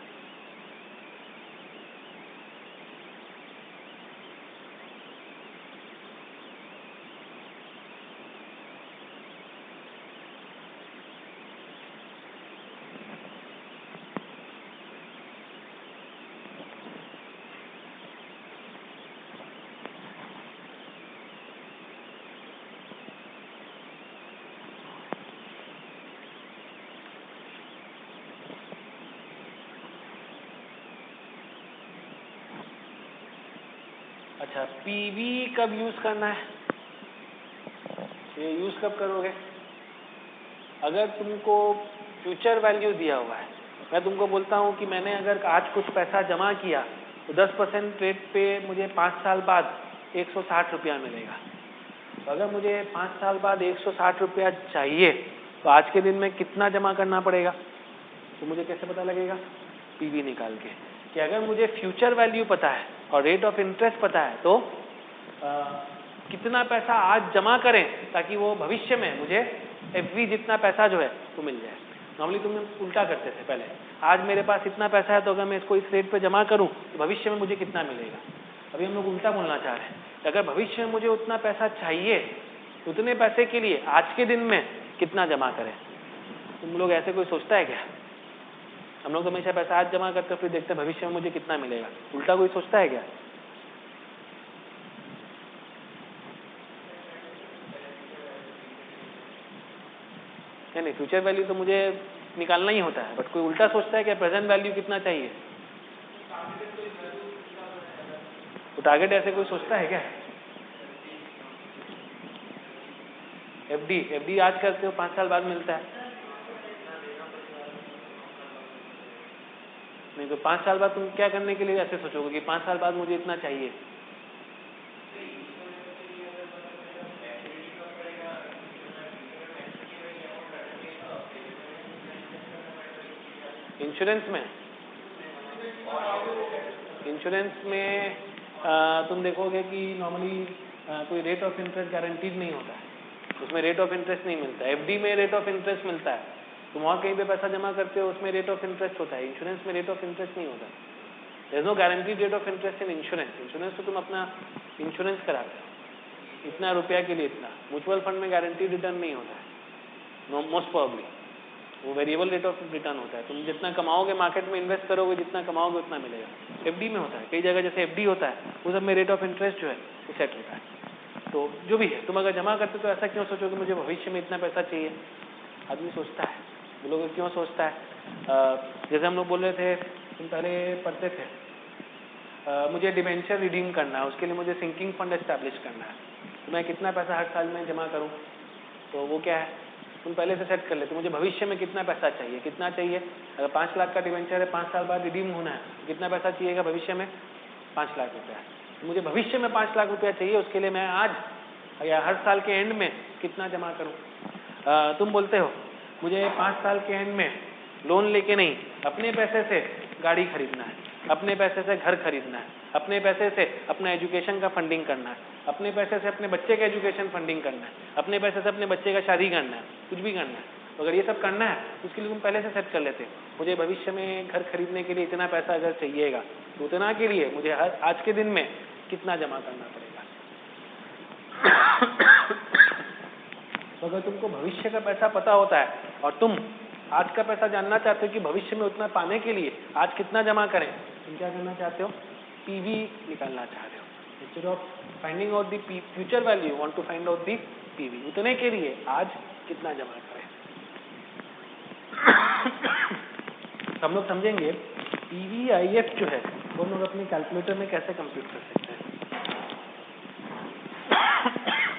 Speaker 1: अच्छा, पीवी कब यूज करना है? ये यूज कब करोगे? अगर तुमको फ्यूचर वैल्यू दिया हुआ है, मैं तुमको बोलता हूं कि मैंने अगर आज कुछ पैसा जमा किया तो 10% रेट पे मुझे 5 साल बाद 160 रुपया मिलेगा। तो अगर मुझे 5 साल बाद 160 रुपया चाहिए तो आज के दिन में कितना जमा करना पड़ेगा? तो मुझे कैसे पता लगेगा? पीवी निकाल के, कि अगर मुझे फ्यूचर वैल्यू पता है और रेट ऑफ इंटरेस्ट पता है तो कितना पैसा आज जमा करें ताकि वो भविष्य में मुझे एफवी जितना पैसा जो है वो मिल जाए। नॉर्मली तुम उल्टा करते थे पहले, आज मेरे पास इतना पैसा है तो अगर मैं इसको इस रेट पे जमा करूं तो भविष्य में मुझे कितना मिलेगा। अभी हम लोग उल्टा बोलना चाह रहे हैं, अगर भविष्य में मुझे उतना पैसा चाहिए, उतने पैसे के लिए आज के दिन में कितना जमा करें। तुम लोग ऐसे कोई सोचता है क्या? हम लोग तो हमेशा पैसा आज जमा करते फिर देखते हैं भविष्य में मुझे कितना मिलेगा। उल्टा कोई सोचता है क्या? नहीं, फ्यूचर वैल्यू तो मुझे निकालना ही होता है, बट कोई उल्टा सोचता है क्या प्रेजेंट वैल्यू कितना चाहिए? तो टारगेट ऐसे कोई सोचता है क्या? एफडी आज करते हो 5 साल बाद मिलता है। नहीं तो 5 साल बाद तुम क्या करने के लिए ऐसे सोचोगे कि 5 साल बाद मुझे इतना चाहिए? इंश्योरेंस में तुम देखोगे कि नॉर्मली कोई रेट ऑफ इंटरेस्ट गारंटीड नहीं होता है, उसमें रेट ऑफ इंटरेस्ट नहीं मिलता है। एफडी में रेट ऑफ इंटरेस्ट मिलता है, तुम और कहीं पे पैसा जमा करते हो उसमें रेट ऑफ इंटरेस्ट होता है। इंश्योरेंस में रेट ऑफ इंटरेस्ट नहीं होता। There is no guaranteed rate of interest in insurance. Insurance तो तुम अपना इंश्योरेंस कराते हो, इतना रुपया के लिए इतना। म्यूचुअल फंड में गारंटीड रिटर्न नहीं होता है, मोस्ट प्रोबेबली वो वेरिएबल रेट ऑफ रिटर्न होता है। तुम जितना कमाओगे मार्केट में इन्वेस्ट करोगे, जितना कमाओगे उतना मिलेगा। एफडी में होता है, कई जगह जैसे एफडी होता है वो सब में रेट ऑफ इंटरेस्ट जो है वो सेट होता है। तो जो भी है, तुम अगर जमा करते तो ऐसा क्यों सोचोगे मुझे भविष्य में इतना पैसा चाहिए? आदमी सोचता है, वो लोग क्यों सोचता है? जैसे हम लोग बोल रहे थे, तुम पहले पढ़ते थे, मुझे डिबेंचर रिडीम करना है, उसके लिए मुझे सिंकिंग फंड एस्टैब्लिश करना है, तो मैं कितना पैसा हर साल में जमा करूँ? तो वो क्या है, तुम पहले से सेट कर लेते मुझे भविष्य में कितना पैसा चाहिए। कितना चाहिए? अगर 5 लाख का डिवेंचर है, 5 साल बाद रिडीम होना है, कितना पैसा चाहिएगा भविष्य में? 5 लाख रुपया। तो मुझे भविष्य में 5 लाख रुपया चाहिए, उसके लिए मैं आज या हर साल के एंड में कितना जमा करूं? तुम बोलते हो मुझे 5 साल के एंड में लोन लेके नहीं, अपने पैसे से गाड़ी खरीदना है, अपने पैसे से घर खरीदना है, अपने पैसे से अपना एजुकेशन का फंडिंग करना है, अपने पैसे से अपने बच्चे का एजुकेशन फंडिंग करना है, अपने पैसे से अपने बच्चे का शादी करना है, कुछ भी करना है। तो अगर ये सब करना है तो उसके लिए तुम पहले से सेट कर लेते, मुझे भविष्य में घर खरीदने के लिए इतना पैसा अगर चाहिएगा तो उतना के लिए मुझे आज के दिन में कितना जमा करना पड़ेगा। तो अगर तुमको भविष्य का पैसा पता होता है और तुम आज का पैसा जानना चाहते हो कि भविष्य में उतना पाने के लिए आज कितना जमा करें, तुम क्या करना चाहते हो? पीवी निकालना चाहते हो। Instead of finding out the future value, you want to find out the PV. उतने के लिए आज कितना जमा करें। हम लोग समझेंगे पीवीआईएफ जो है वो हम लोग अपने कैलकुलेटर में कैसे कंप्यूट कर सकते हैं।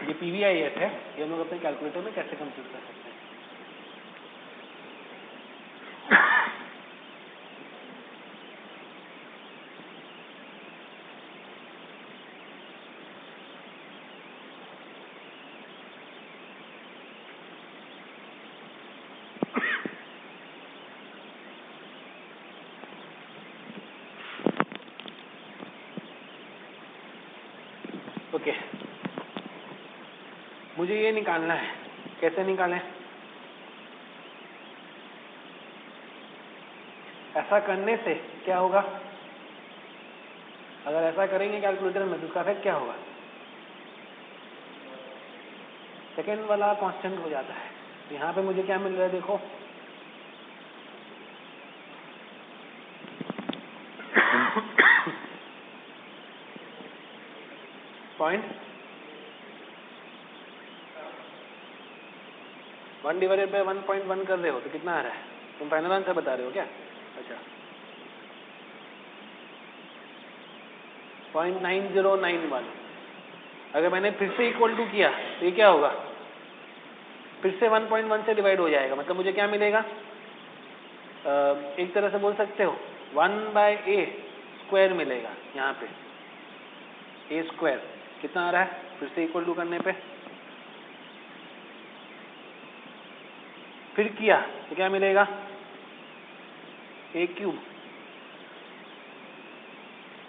Speaker 1: ये पीवीआईएफ है, ये हम लोग अपने कैलकुलेटर में कैसे कंप्यूट कर सकते हैं। ओके, मुझे ये निकालना है, कैसे निकालें? ऐसा करने से क्या होगा? अगर ऐसा करेंगे कैलकुलेटर में तो उसका इफेक्ट क्या होगा? सेकेंड वाला कांस्टेंट हो जाता है। यहाँ पे मुझे क्या मिल रहा है देखो, पॉइंट 1 डिवाइडेड बाय 1.1 कर रहे हो तो कितना आ रहा है? तुम फाइनल आंसर बता रहे हो क्या? अच्छा, 0.9091। अगर मैंने फिर से इक्वल टू किया तो ये क्या होगा? फिर से 1.1 से डिवाइड हो जाएगा, मतलब मुझे क्या मिलेगा? एक तरह से बोल सकते हो 1/a² मिलेगा। यहाँ पे a² कितना आ रहा है फिर से इक्वल टू करने पे? फिर किया तो क्या मिलेगा? a³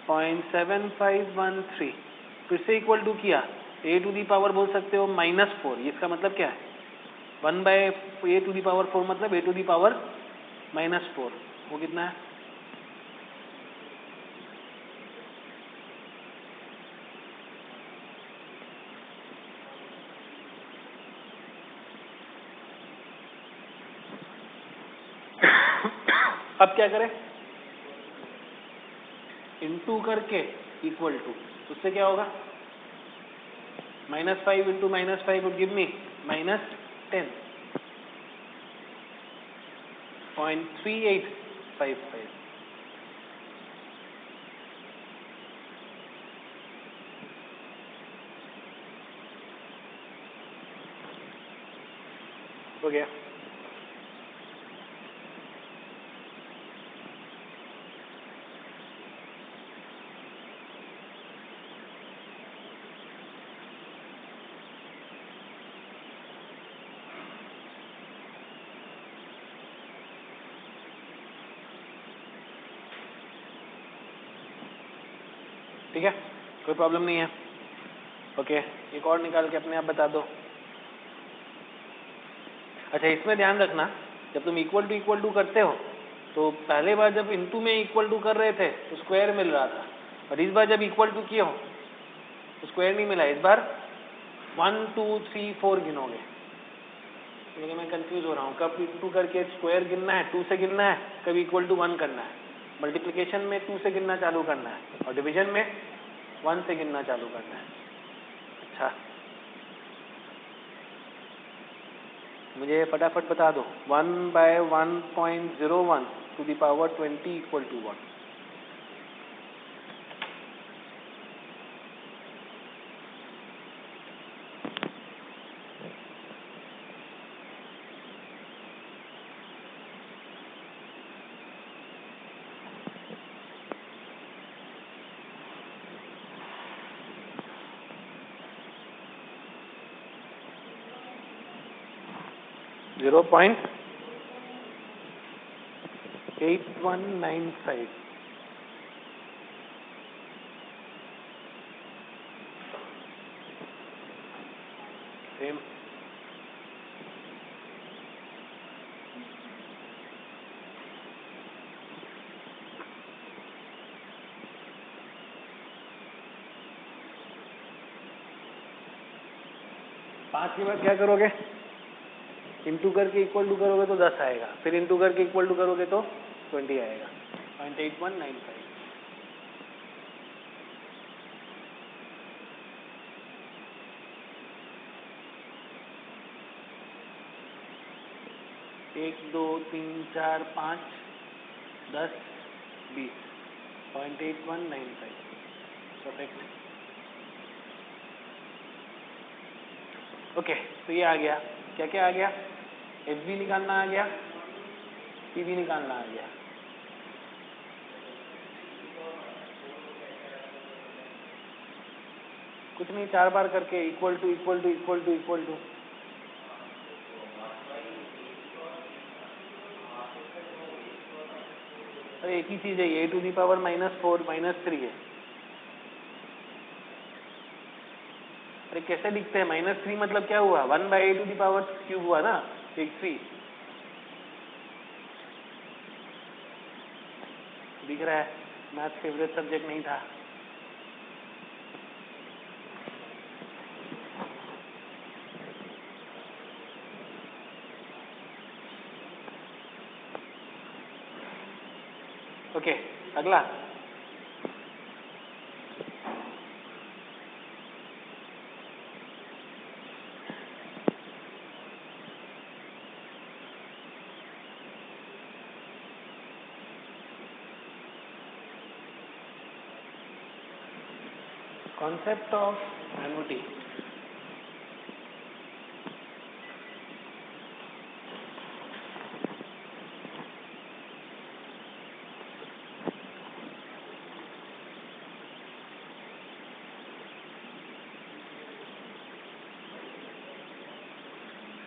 Speaker 1: 0.7513। फिर से इक्वल टू किया, a⁴ बोल सकते हो -4। इसका मतलब क्या है? 1/a⁴ मतलब a⁴ वो कितना है? अब क्या करें? इंटू करके इक्वल टू, उससे क्या होगा? -5 इंटू -5 would give me -10, 0.3855। हो गया? ठीक है, कोई प्रॉब्लम नहीं है। ओके, एक और निकाल के अपने आप बता दो। अच्छा, इसमें ध्यान रखना, जब तुम इक्वल टू करते हो तो पहले बार जब इनटू में इक्वल टू कर रहे थे तो स्क्वायर मिल रहा था, और इस बार जब इक्वल टू किए हो तो स्क्वायर नहीं मिला। इस बार 1 2 3 4 गिनोगे, लेकिन मैं कंफ्यूज हो रहा हूँ कब इंटू करके स्क्वायर गिनना है, 2 से गिनना है, कब इक्वल टू 1 करना है। मल्टीप्लिकेशन में 2 से गिनना चालू करना है और डिवीजन में 1 से गिनना चालू करना है। अच्छा, मुझे फटाफट बता दो, 1/1.01 to the power 20 equal to 1। 0.8195। Same. पाँच के बाद क्या करोगे? इंटू करके इक्वल टू करोगे तो 10 आएगा, फिर इंटू करके इक्वल टू करोगे तो 20 आएगा। 0.8195। एक 2 3 4 5 10 20 0.8195। परफेक्ट। ओके, तो ये आ गया। क्या क्या आ गया? एफ बी निकालना आ गया, पी बी निकालना आ गया। कुछ नहीं, 4 बार करके equal to equal to equal to equal to. अरे एक ही चीज है, a⁴ -4 -3 है। अरे कैसे दिखते हैं? -3 मतलब क्या हुआ? 1/a⁴ हुआ ना, एक 3 दिख रहा है। मैथ फेवरेट सब्जेक्ट नहीं था। ओके, अगला concept of annuity.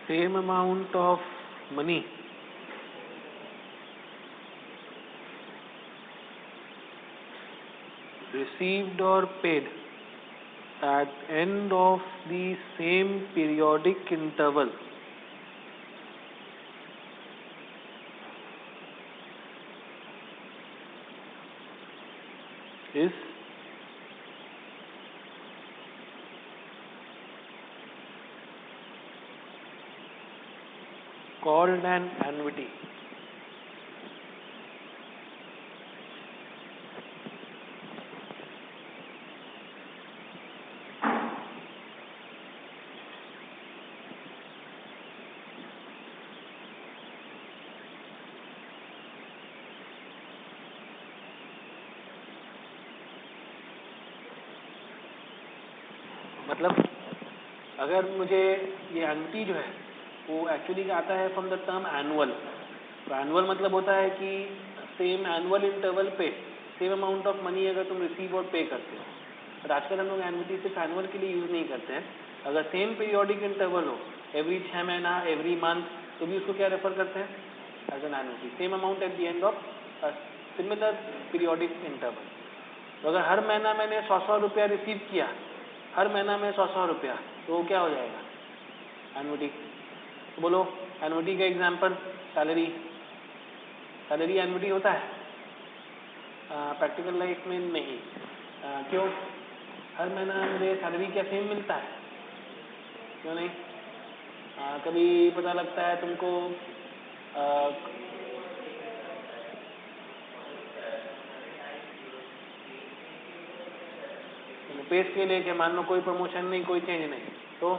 Speaker 1: Same amount of money received or paid at end of the same periodic interval is called an annuity. मतलब अगर मुझे ये एन्युटी जो है वो एक्चुअली आता है फ्रॉम द टर्म एनुअल। तो एनुअल मतलब होता है कि सेम एनुअल इंटरवल पे सेम अमाउंट ऑफ मनी अगर तुम रिसीव और पे करते हो। बट आजकल हम लोग एन्युटी सिर्फ एनुअल के लिए यूज़ नहीं करते हैं। अगर सेम पीरियोडिक इंटरवल हो, एवरी 6 महीना, एवरी मंथ, तो भी उसको क्या रेफर करते हैं? As an annuity. Same amount at the end of similar periodic interval. तो अगर हर महीना मैंने 100 रुपया रिसीव किया, हर महीना में 100 रुपया, तो वो क्या हो जाएगा? एन्युटी। तो बोलो एन्युटी का एग्जाम्पल सैलरी। सैलरी एन्युटी होता है? प्रैक्टिकल लाइफ में नहीं। क्यों? हर महीना मुझे सैलरी क्या सेम मिलता है? क्यों नहीं? कभी पता लगता है तुमको पे स्केल है कि मान लो कोई प्रमोशन नहीं, कोई चेंज नहीं, तो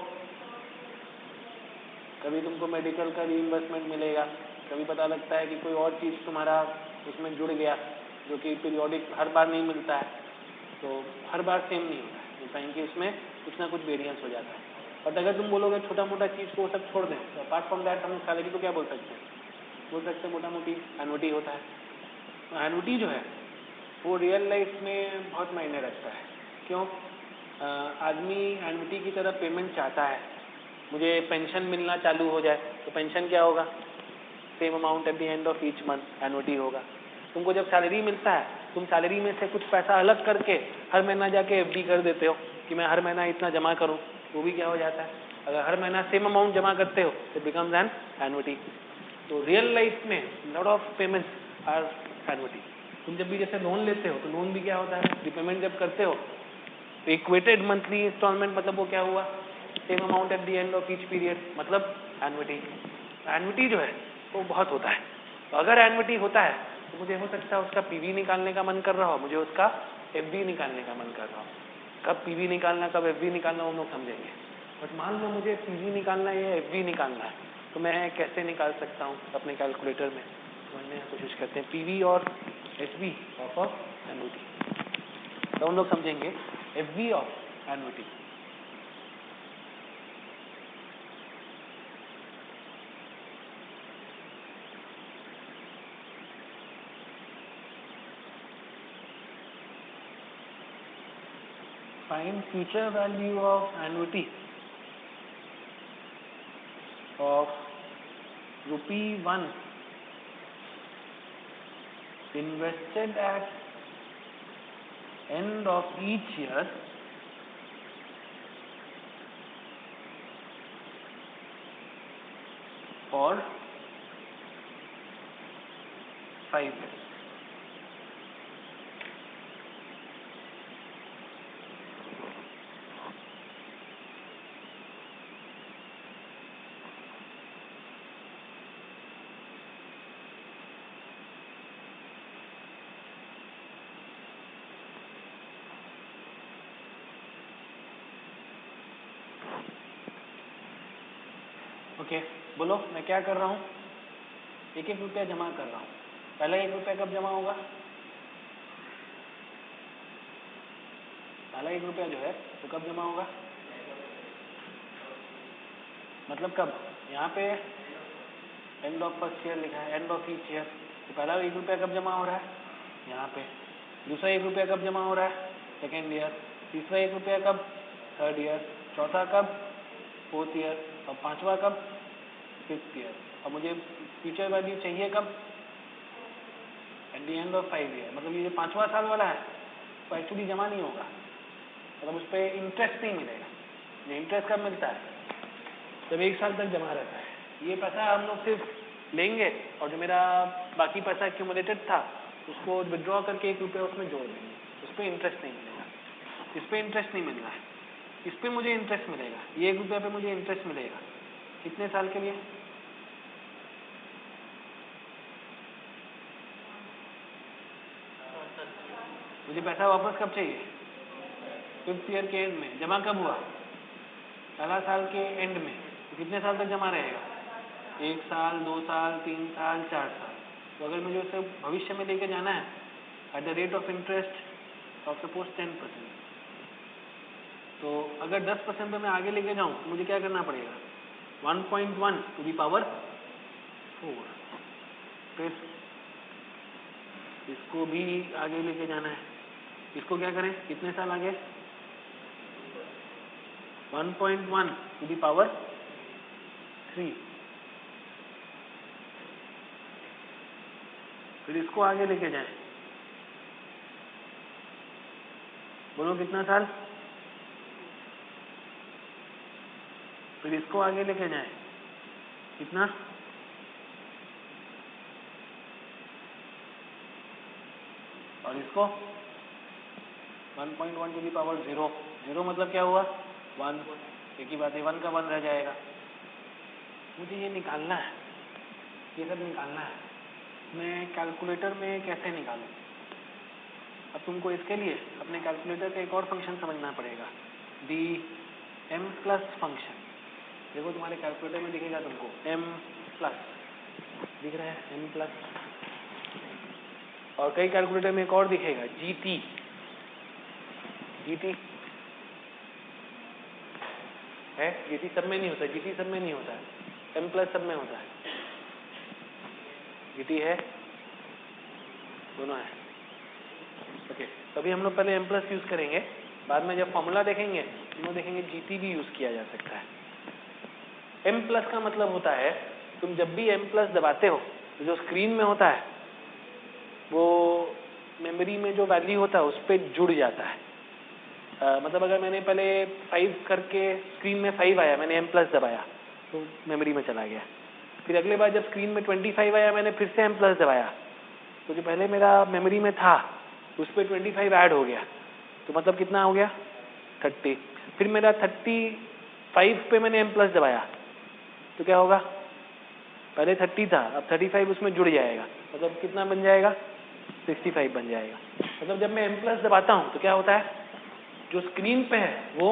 Speaker 1: कभी तुमको मेडिकल का रीइंबर्समेंट मिलेगा, कभी पता लगता है कि कोई और चीज़ तुम्हारा उसमें जुड़ गया जो कि पीरियोडिक हर बार नहीं मिलता है, तो हर बार सेम नहीं होता है, तो कहीं कि उसमें कुछ ना कुछ वेरिएंस हो जाता है। बट अगर तुम बोलोगे छोटा मोटा चीज़ को सब छोड़ दें, तो अपार्ट फ्रॉम दैट हम सैलरी को क्या बोल सकते हैं? बोल सकते हैं मोटा मोटी एन्युटी होता है। तो एन्युटी जो है वो रियल लाइफ में बहुत मायने रखता है। क्यों? आदमी एन्युटी की तरह पेमेंट चाहता है। मुझे पेंशन मिलना चालू हो जाए तो पेंशन क्या होगा? Same amount at the end of each month annuity होगा। तुमको जब सैलरी मिलता है, तुम सैलरी में से कुछ पैसा अलग करके हर महीना जाके एफडी कर देते हो कि मैं हर महीना इतना जमा करूं, वो भी क्या हो जाता है? अगर हर महीना सेम अमाउंट जमा करते हो तो बिकम्स एन एन्युटी। तो रियल लाइफ में lot of payments are annuity. तुम जब भी जैसे लोन लेते हो तो लोन भी क्या होता है? रिपेमेंट जब करते हो तो इक्वेटेड मंथली इंस्टॉलमेंट, मतलब वो क्या हुआ? Same amount at the end of each period, मतलब एन्युटी। एन्युटी जो है वो बहुत होता है। तो अगर एन्युटी होता है तो मुझे हो सकता है उसका पीवी निकालने का मन कर रहा हो, मुझे उसका एफडी निकालने का मन कर रहा हो। कब पीवी निकालना, कब एफडी निकालना, वो हम लोग समझेंगे। बट मान लो मुझे पीवी निकालना है या एफडी निकालना है, तो मैं कैसे निकाल सकता हूँ अपने कैलकुलेटर में? समझने की कोशिश करते हैं। पीवी और एफवी ऑफ एन्युटी, तो हम लोग समझेंगे FV of annuity. Find future value of annuity of ₹1 invested at end of each year for 5 years. Okay, बोलो मैं क्या कर रहा हूँ? एक एक रुपया जमा कर रहा हूँ। पहला 1 रुपया कब जमा होगा? पहला 1 रुपया जो है वो कब जमा होगा? मतलब कब? यहाँ पे एंड ऑफ फर्स्ट ईयर लिखा है, एंड ऑफ ईच ईयर। तो पहला 1 रुपया कब जमा हो रहा है? यहाँ पे। दूसरा 1 रुपया कब जमा हो रहा है? Second year. तीसरा 1 रुपया कब? Third year. चौथा कब? Fourth year. और पांचवा कब? Fifth year. और मुझे फ्यूचर वैल्यू चाहिए कब? Eight the end of 5 year. मतलब ये जो 5वां साल वाला है तो एक्चुअली जमा नहीं होगा, मतलब उस पर इंटरेस्ट नहीं मिलेगा। ये इंटरेस्ट कब मिलता है? जब 1 साल तक जमा रहता है। ये पैसा हम लोग सिर्फ लेंगे और जो मेरा बाकी पैसा एक्यूमुलेटेड था उसको विड्रॉ करके 1 रुपया उसमें जोड़ देंगे। उस पर इंटरेस्ट नहीं मिलेगा, इस पर इंटरेस्ट नहीं मिल रहा है, इस पर मुझे इंटरेस्ट मिलेगा। ये 1 रुपया पे मुझे इंटरेस्ट मिलेगा। कितने साल के लिए? मुझे पैसा वापस कब चाहिए? 5th ईयर के एंड में। जमा कब हुआ? पहला साल के एंड में। तो कितने साल तक जमा रहेगा? 1 साल, 2 साल, 3 साल, 4 साल। तो अगर मुझे उसे भविष्य में लेके जाना है at the rate of interest of suppose 10%, तो अगर 10% में मैं आगे लेके जाऊं तो मुझे क्या करना पड़ेगा? 1.1 टू दी पावर 4। फिर इसको भी आगे लेके जाना है। इसको क्या करें? कितने साल आगे? 1.1 टू दी पावर 3। फिर इसको आगे लेके जाएं। बोलो कितना साल? फिर इसको आगे लेके जाएं। कितना? और इसको 1.1 टू दी पावर 0। 0 मतलब क्या हुआ? 1। एक ही बात है, 1 का 1 रह जाएगा। मुझे ये निकालना है, ये सब निकालना है। मैं कैलकुलेटर में कैसे निकालूं? अब तुमको इसके लिए अपने कैलकुलेटर का एक और फंक्शन समझना पड़ेगा, दी m प्लस फंक्शन। देखो तुम्हारे कैलकुलेटर में दिखेगा तुमको m प्लस, दिख रहा है m प्लस। और कई कैलकुलेटर में एक और दिखेगा gt। gt है, gt सब में नहीं होता, gt सब में नहीं होता है, m प्लस सब में होता है। gt है, दोनों है। ओके, तभी हम लोग पहले m प्लस यूज करेंगे, बाद में जब फॉर्मूला देखेंगे तो देखेंगे gt भी यूज किया जा सकता है। m प्लस का मतलब होता है तुम जब भी m प्लस दबाते हो तो जो स्क्रीन में होता है वो मेमोरी में जो वैल्यू होता है उस पर जुड़ जाता है। मतलब अगर मैंने पहले 5 करके स्क्रीन में 5 आया, मैंने m प्लस दबाया तो मेमोरी में चला गया। फिर अगले बार जब स्क्रीन में 25 आया, मैंने फिर से m प्लस दबाया तो जो पहले मेरा मेमोरी में था उस पर 25 ऐड हो गया, तो मतलब कितना हो गया? 30। फिर मेरा 35 पे मैंने m प्लस दबाया तो क्या होगा? पहले 30 था, अब 35 उसमें जुड़ जाएगा, मतलब कितना बन जाएगा? 65 बन जाएगा। मतलब जब मैं m प्लस दबाता हूँ तो क्या होता है? जो स्क्रीन पे है वो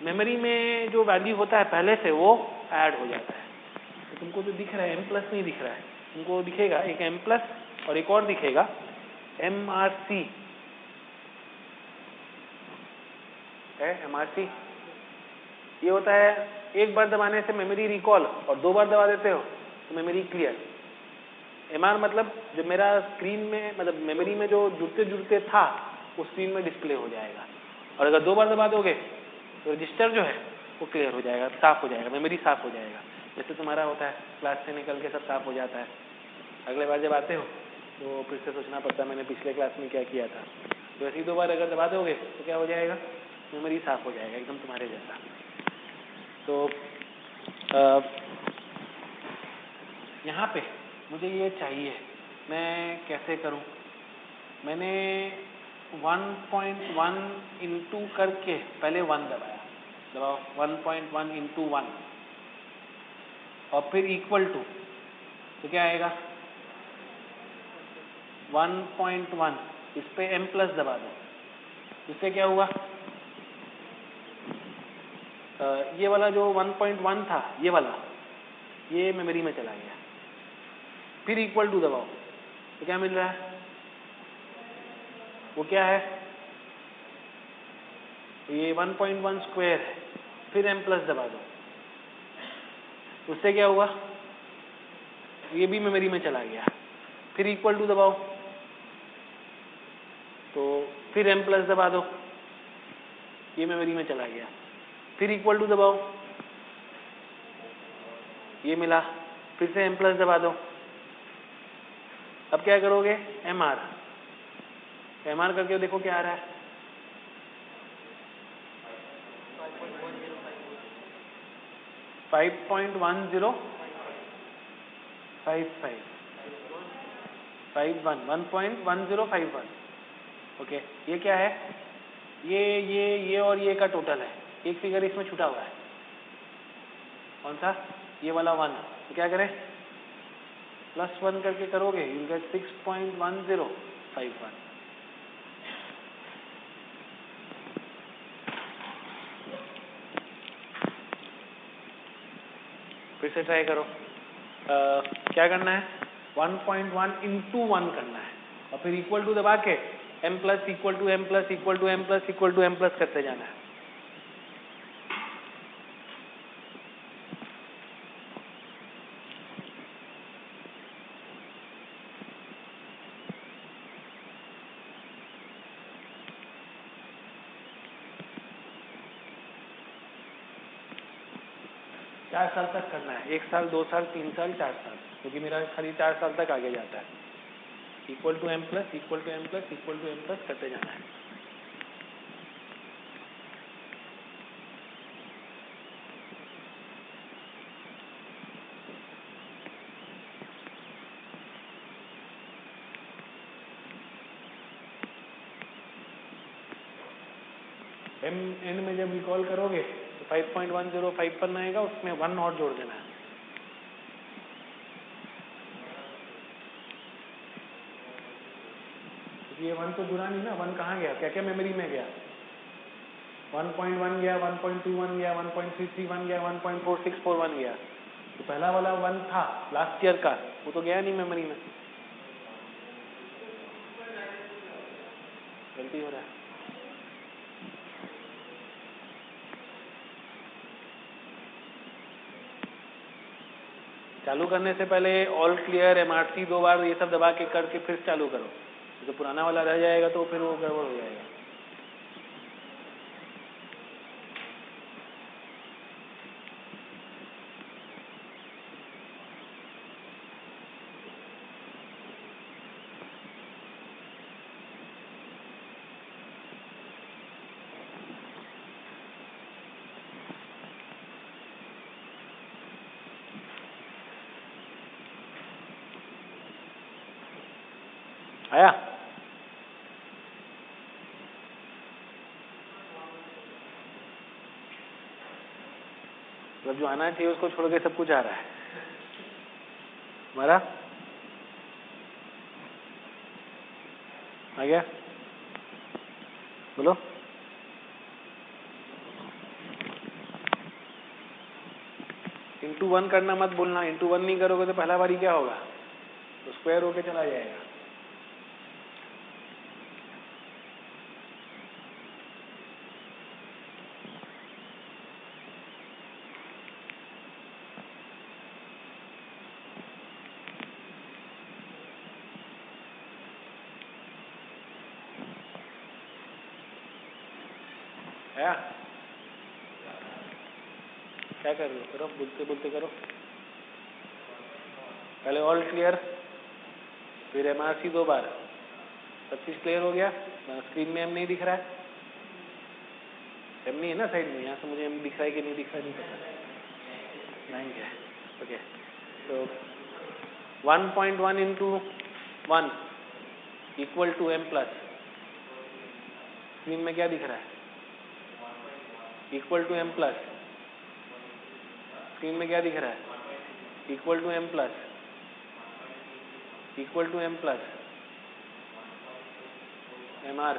Speaker 1: मेमोरी में जो वैल्यू होता है पहले से वो ऐड हो जाता है। तो तुमको जो दिख रहा है m प्लस नहीं दिख रहा है, तुमको दिखेगा एक m प्लस और एक और दिखेगा MRC है। MRC ये होता है एक बार दबाने से मेमोरी रिकॉल और 2 बार दबा देते हो तो मेमोरी क्लियर। MR मतलब जो मेरा स्क्रीन में, मतलब मेमोरी में जो जुड़ते जुड़ते था वो स्क्रीन में डिस्प्ले हो जाएगा, और अगर 2 बार दबा दोगे तो रजिस्टर जो है वो क्लियर हो जाएगा, साफ हो जाएगा, मेमोरी साफ हो जाएगा। जैसे तुम्हारा होता है क्लास से निकल के सब साफ हो जाता है, अगले बार जब आते हो तो फिर से सोचना पड़ता है मैंने पिछले क्लास में क्या किया था। तो ऐसे ही 2 बार अगर दबा दोगे तो क्या हो जाएगा? मेमोरी साफ हो जाएगा एकदम तुम्हारे जैसा। तो यहाँ पे मुझे ये चाहिए, मैं कैसे करूँ? मैंने 1.1 इंटू करके पहले 1 दबाया, दबाओ 1.1 इंटू 1 और फिर इक्वल टू, तो क्या आएगा 1.1, इस पे m प्लस दबा दो, इससे क्या हुआ, ये वाला जो 1.1 था ये वाला, ये मेमोरी में चला गया, फिर इक्वल टू दबाओ तो क्या मिल रहा है, वो क्या है, ये 1.1 स्क्वायर है, फिर m प्लस दबा दो, उससे क्या हुआ, ये भी मेमोरी में चला गया, फिर इक्वल टू दबाओ तो फिर m प्लस दबा दो, ये मेमोरी में चला गया, फिर इक्वल टू दबाओ, ये मिला, फिर से m प्लस दबा दो। अब क्या करोगे, mr करके देखो क्या आ रहा है, 1.1051, ओके। ये क्या है, ये और ये का टोटल है, एक फिगर इसमें छूटा हुआ है, कौन सा, ये वाला 1, तो क्या करें, +1 करके करोगे, यू गेट 6.1051। फिर से ट्राई करो, क्या करना है, 1.1 इंटू 1 करना है और फिर इक्वल टू दबा के m plus equal to m plus equal to m plus equal to m plus करते जाना है। चार साल तक करना है, 1 साल 2 साल 3 साल 4 साल, क्योंकि मेरा खाली 4 साल तक आगे जाता है। Equal to m plus equal to m plus equal to m plus करते जाना है। एंड में जब रिकॉल करोगे तो 5.105 आएगा, उसमें 1 और जोड़ देना है। ये 1 तो जुड़ा नहीं ना, 1 कहाँ गया, क्या क्या मेमोरी में गया, 1.1 गया, 1.21 गया, 1.331 गया, 1.4641 गया, तो पहला वाला 1 था लास्ट ईयर का, वो तो गया नहीं मेमोरी में, गलती हो रहा है। चालू करने से पहले ऑल क्लियर MRC 2 बार ये सब दबा के करके फिर चालू करो, तो पुराना वाला रह जाएगा तो फिर वो गड़बड़ हो जाएगा। आया, मतलब जो आना चाहिए उसको छोड़ के सब कुछ आ रहा है हमारा, आ गया, बोलो। इंटू 1 करना मत बोलना, इंटू 1 नहीं करोगे तो पहला बारी क्या होगा, तो स्क्वायर होके चला जाएगा। आया, क्या कर रहे हो, करो, बोलते बोलते करो, पहले ऑल क्लियर, फिर MRC 2 बार, सब चीज क्लियर हो गया। स्क्रीन में M नहीं दिख रहा है, M नहीं है ना साइड में, यहाँ से मुझे M दिख रहा है कि नहीं दिख रहा है नहीं पता, नहीं है, ओके। तो 1.1 into 1 equal to m plus, screen में क्या दिख रहा है? Equal to m plus, screen में क्या दिख रहा है? Equal to m plus, equal to m plus mr।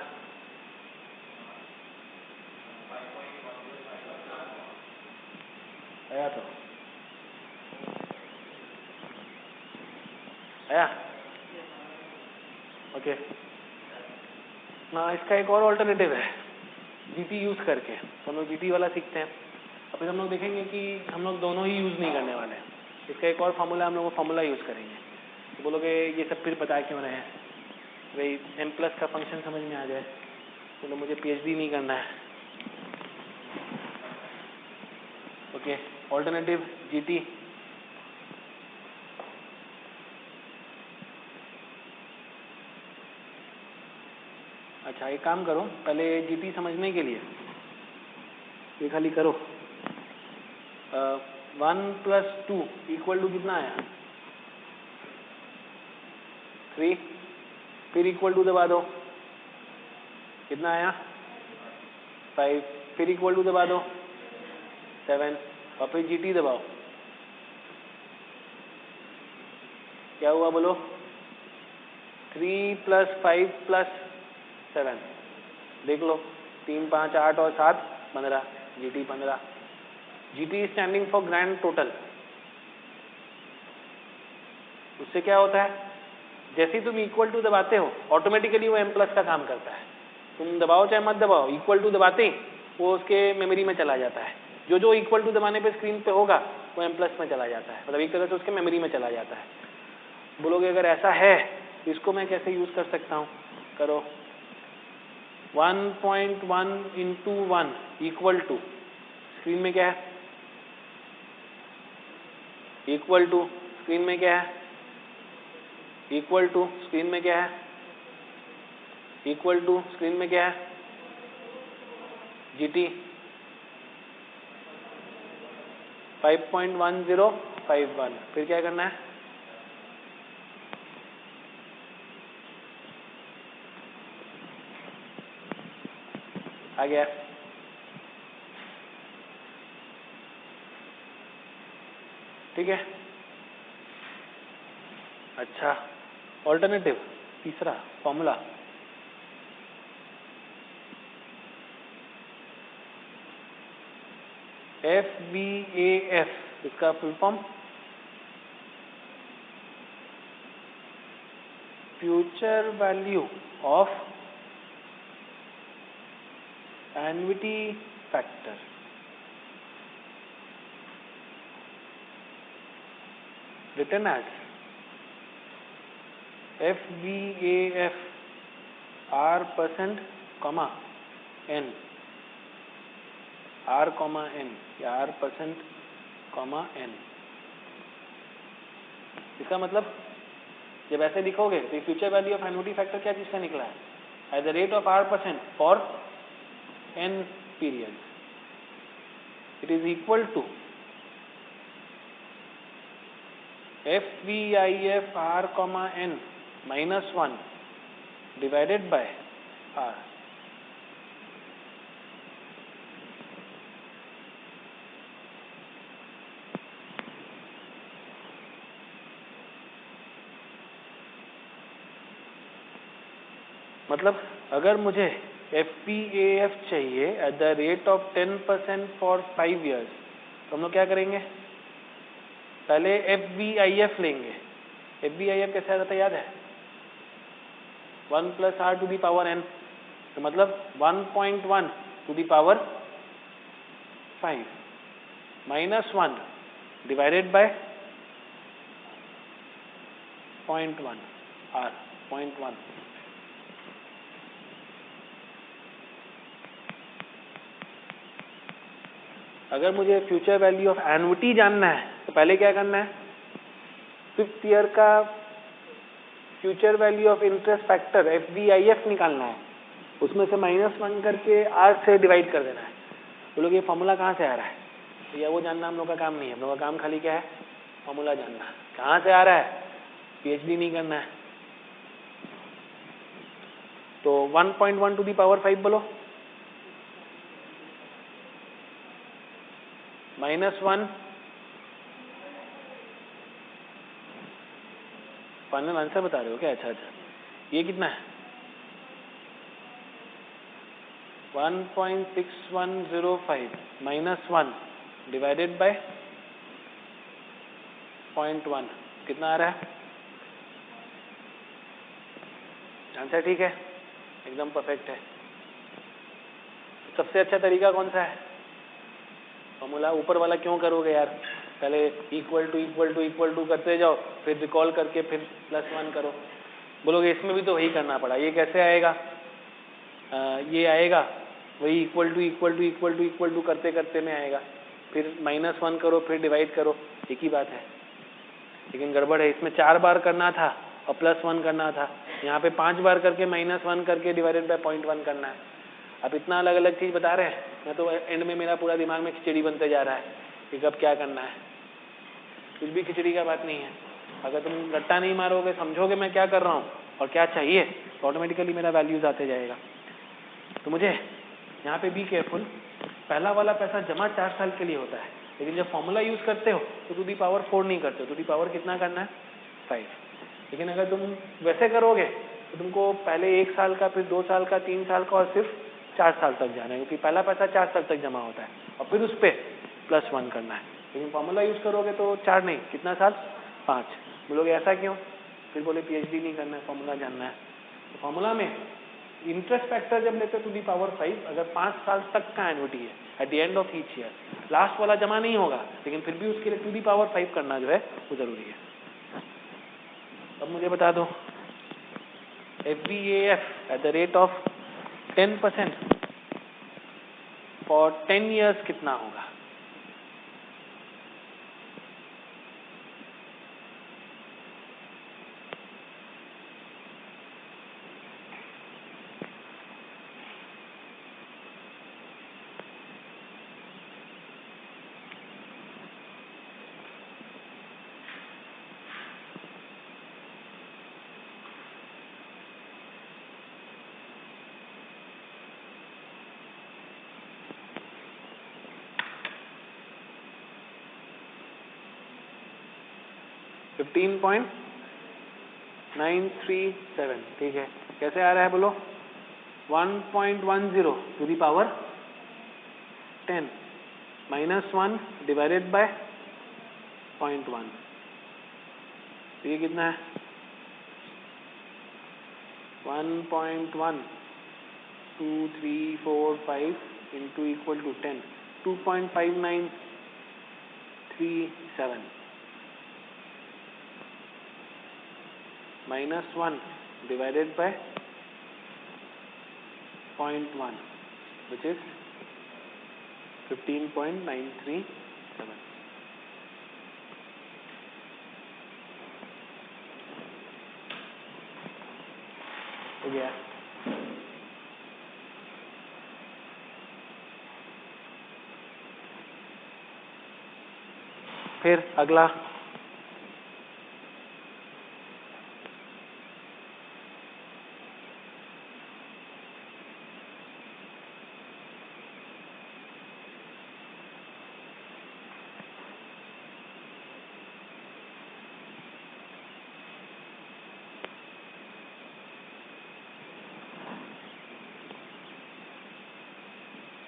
Speaker 1: आया तो आया, ओके ना। इसका एक और ऑल्टरनेटिव है जीटी यूज करके, तो हम लोग जीटी वाला सीखते हैं। अब फिर हम लोग देखेंगे कि हम लोग दोनों ही यूज नहीं करने वाले हैं। इसका एक और फार्मूला, हम लोग वो फार्मूला यूज करेंगे। तो बोलोगे ये सब फिर बता क्यों रहे हैं भाई? m प्लस का फंक्शन समझ में आ जाए। तो मुझे पीएचडी नहीं करना है। Okay, alternative GT. अच्छा एक काम करो, पहले जीटी समझने के लिए ये खाली करो 1 प्लस 2 इक्वल टू कितना आया? 3। फिर इक्वल टू दबा दो, कितना आया? 5। फिर इक्वल टू दबा दो 7, और फिर जीटी दबाओ, क्या हुआ बोलो? 3 प्लस 5 प्लस 7, देख लो 3 5 8 और 7 15, GT 15। GT standing for grand total. उससे क्या होता है, जैसे ही तुम इक्वल टू दबाते हो ऑटोमेटिकली वो m प्लस का काम करता है। तुम दबाओ चाहे मत दबाओ, इक्वल टू दबाते ही वो उसके मेमोरी में चला जाता है। जो जो इक्वल टू दबाने पे स्क्रीन पे होगा वो m प्लस में चला जाता है, मतलब एक तरह से उसके मेमोरी में चला जाता है। बोलोगे अगर ऐसा है तो इसको मैं कैसे यूज कर सकता हूँ? करो 1.1 इंटू 1 इक्वल टू, स्क्रीन में क्या है? इक्वल टू, स्क्रीन में क्या है? इक्वल टू, स्क्रीन में क्या है? इक्वल टू, स्क्रीन में क्या है? जीटी 5.1051। फिर क्या करना है? आ गया। ठीक है, अच्छा ऑल्टरनेटिव तीसरा फॉर्मूला, FVAF, इसका full form future value of annuity factor. written as FVAF R% n, R n या R% n। इसका मतलब जब ऐसे लिखोगे तो future value of annuity factor क्या चीज का निकला है? At the rate of R% for n period, it is equal to FVIF R, n minus 1 divided by R। मतलब अगर मुझे FVAF चाहिए eight the rate of 10% for 5 years, तो हम लोग क्या करेंगे? पहले FVIF लेंगे। FVIF कैसे आता था याद है? 1 plus R to the power n, तो मतलब 1.1 to the power 5 minus 1 divided by 0.1 R, 0.1। अगर मुझे फ्यूचर वैल्यू ऑफ एन्युटी जानना है तो पहले क्या करना है? 5th ईयर का future value of interest factor FVIF निकालना है, उसमें से -1 करके R से डिवाइड कर देना है। तो लोग ये फॉर्मूला कहाँ से आ रहा है? तो या वो जानना हम लोग का काम नहीं है। हम लोग का काम खाली क्या है? फॉर्मूला जानना। कहाँ से आ रहा है? PhD नहीं करना है। तो 1.1 टू दी पावर 5 बोलो, -1 फाइनल आंसर बता रहे हो क्या? अच्छा अच्छा, ये कितना है? 1.6105 -1 डिवाइडेड बाय 0.1 कितना आ रहा है? आंसर ठीक है, एकदम परफेक्ट है। सबसे अच्छा तरीका कौन सा है? फॉर्मूला ऊपर वाला क्यों करोगे यार? पहले इक्वल टू करते जाओ, फिर रिकॉल करके फिर +1 करो। बोलोगे इसमें भी तो वही करना पड़ा, ये कैसे आएगा? ये आएगा वही इक्वल टू करते करते में आएगा, फिर -1 करो, फिर डिवाइड करो, एक ही बात है। लेकिन गड़बड़ है, इसमें 4 बार करना था और +1 करना था, यहाँ पे 5 बार करके -1 करके डिवाइडेड बाय 0.1 करना है। अब इतना अलग अलग चीज़ बता रहे हैं, मैं तो एंड में मेरा पूरा दिमाग में खिचड़ी बनते जा रहा है कि कब क्या करना है। कुछ भी खिचड़ी का बात नहीं है। अगर तुम रट्टा नहीं मारोगे, समझोगे मैं क्या कर रहा हूँ और क्या चाहिए, तो ऑटोमेटिकली मेरा वैल्यूज आते जाएगा। तो मुझे यहाँ पे बी केयरफुल, पहला वाला पैसा जमा 4 साल के लिए होता है, लेकिन जब फॉर्मूला यूज करते हो तो टू दी पावर 4 नहीं करते हो, टू दी पावर कितना करना है? 5। लेकिन अगर तुम वैसे करोगे तो तुमको पहले 1 साल का, फिर 2 साल का, 3 साल का और सिर्फ 4 साल तक जाना है, क्योंकि पहला पैसा 4 साल तक जमा होता है और फिर उस पर +1 करना है। लेकिन फॉर्मूला यूज करोगे तो 4 नहीं, कितना साल? 5। बोलोगे ऐसा क्यों? फिर बोले PhD नहीं करना है, फॉर्मूला जानना है। तो फॉर्मूला में इंटरेस्ट फैक्टर जब लेते टू दी पावर 5, अगर 5 साल तक का एन्युटी है at the end of each year, last वाला जमा नहीं होगा, लेकिन फिर भी उसके लिए टू दी पावर 5 करना जो है वो जरूरी है। अब मुझे बता दो FVAF eight the rate of 10% for 10 years कितना होगा? $15.937, ठीक है। कैसे आ रहा है बोलो? 1.10 to the power 10 -1 divided by 0.1, तो ये कितना है? 1.12345 into equal to 10, 2.5937 -1 divided by 0.1, which is 15.937. हो गया। फिर अगला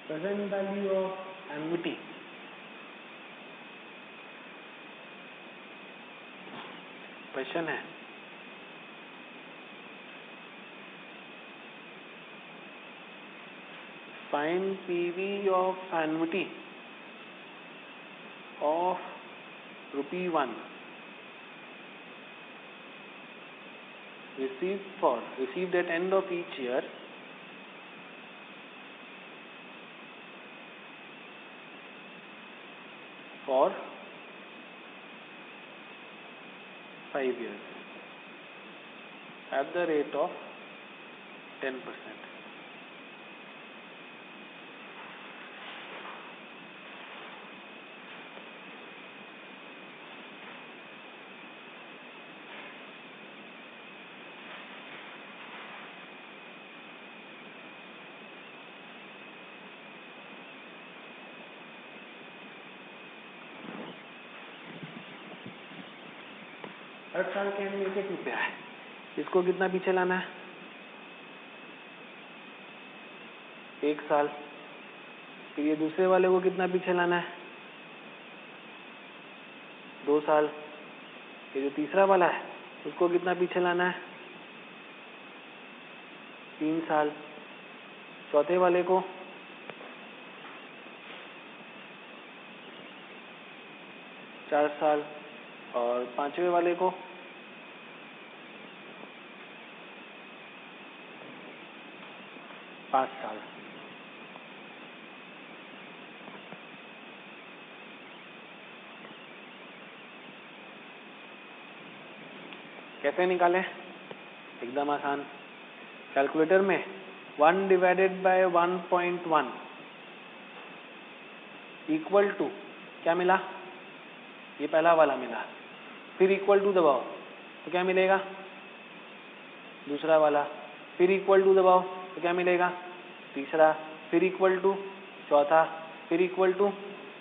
Speaker 1: present value of annuity. Question है find PV of annuity of ₹1 received at end of each year for 5 years at the rate of 10%. हर साल के नेगेटिव पे है, इसको कितना पीछे लाना है? 1 साल। फिर ये दूसरे वाले को कितना पीछे लाना है? 2 साल। ये जो तीसरा वाला है उसको कितना पीछे लाना है? 3 साल। चौथे वाले को 4 साल और पांचवे वाले को 5 साल। कैसे निकालें? एकदम आसान। कैलकुलेटर में 1 डिवाइडेड बाय 1.1 इक्वल टू क्या मिला? ये पहला वाला मिला। फिर इक्वल टू दबाओ तो क्या मिलेगा? दूसरा वाला। फिर इक्वल टू दबाओ तो क्या मिलेगा? तीसरा। फिर इक्वल टू चौथा। फिर इक्वल टू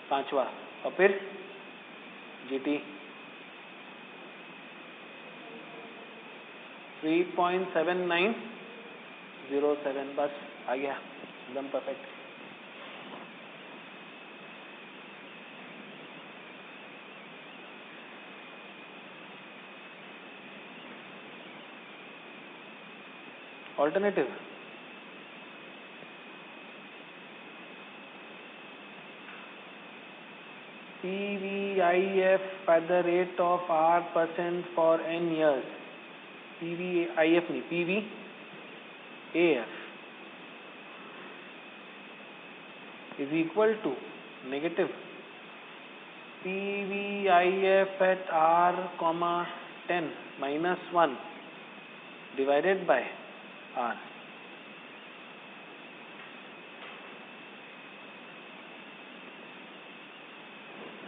Speaker 1: पांचवा और फिर जीटी। 3.7907 बस आ गया, एकदम perfect. Alternative PVIF at the rate of R% for n years. PVIF नहीं, PVAF is equal to negative PVIF at R, 10 minus 1 divided by R.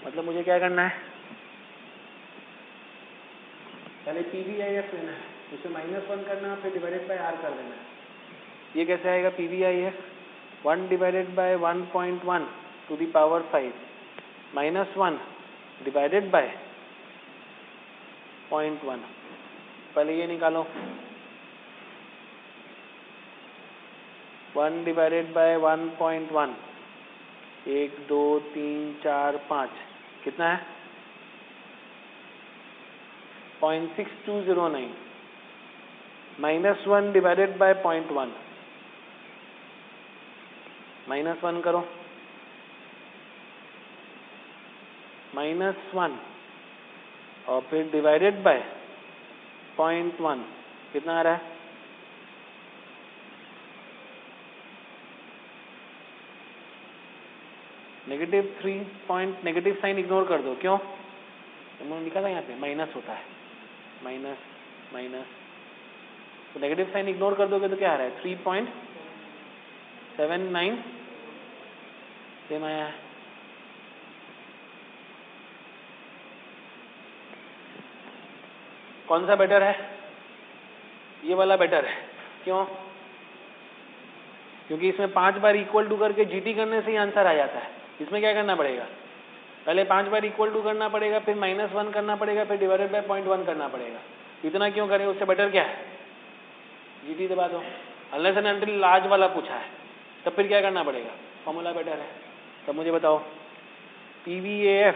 Speaker 1: मतलब मुझे क्या करना है? पहले PVIF लेना है, उसे -1 करना है, फिर डिवाइडेड बाय R कर देना है। ये कैसे आएगा? PVIF 1 divided by 1.1 to the power 5 -1 divided by 0.1। पहले ये निकालो। 1 डिवाइडेड बाय 1.1 1 2 3 4 5 कितना है? 0.6209 -1 डिवाइडेड बाय 0.1 -1 करो। -1 और फिर डिवाइडेड बाय 0.1 कितना आ रहा है? -3 नेगेटिव साइन इग्नोर कर दो। क्यों? उन्होंने लिखा था यहाँ पे माइनस होता है, माइनस माइनस, तो नेगेटिव साइन इग्नोर कर दोगे तो क्या आ रहा है? 3.79 सेम आया है। कौन सा बेटर है? ये वाला बेटर है। क्यों? क्योंकि इसमें 5 बार इक्वल टू करके जीटी करने से ही आंसर आ जाता है। इसमें क्या करना पड़ेगा? पहले 5 बार इक्वल टू करना पड़ेगा, फिर -1 करना पड़ेगा, फिर डिवाइडेड बाय 0.1 करना पड़ेगा। इतना क्यों करें? उससे बेटर क्या है? जीटी दबा दो। अनलेस एंड अनटिल लार्ज वाला पूछा है तब फिर क्या करना पड़ेगा? फॉर्मूला बेटर है। तब मुझे बताओ PVAF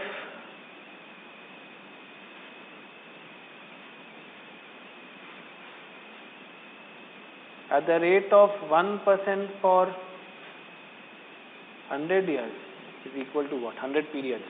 Speaker 1: at the rate of 1% for 100 years is equal to what? 100 periods.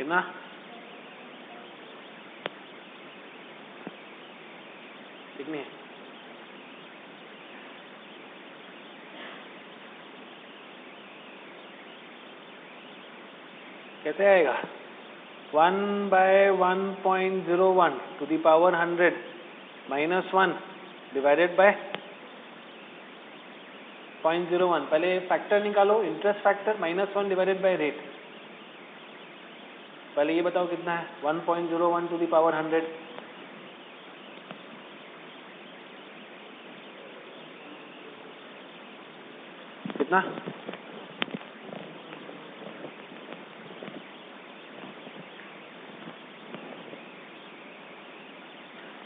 Speaker 1: कितना? कितनी है? कैसे आएगा? 1/1.01 to the power 100 minus 1 divided by 0.01. पहले फैक्टर निकालो, interest factor -1 divided by rate. पहले ये बताओ कितना है? 1.01 to the power 100 कितना?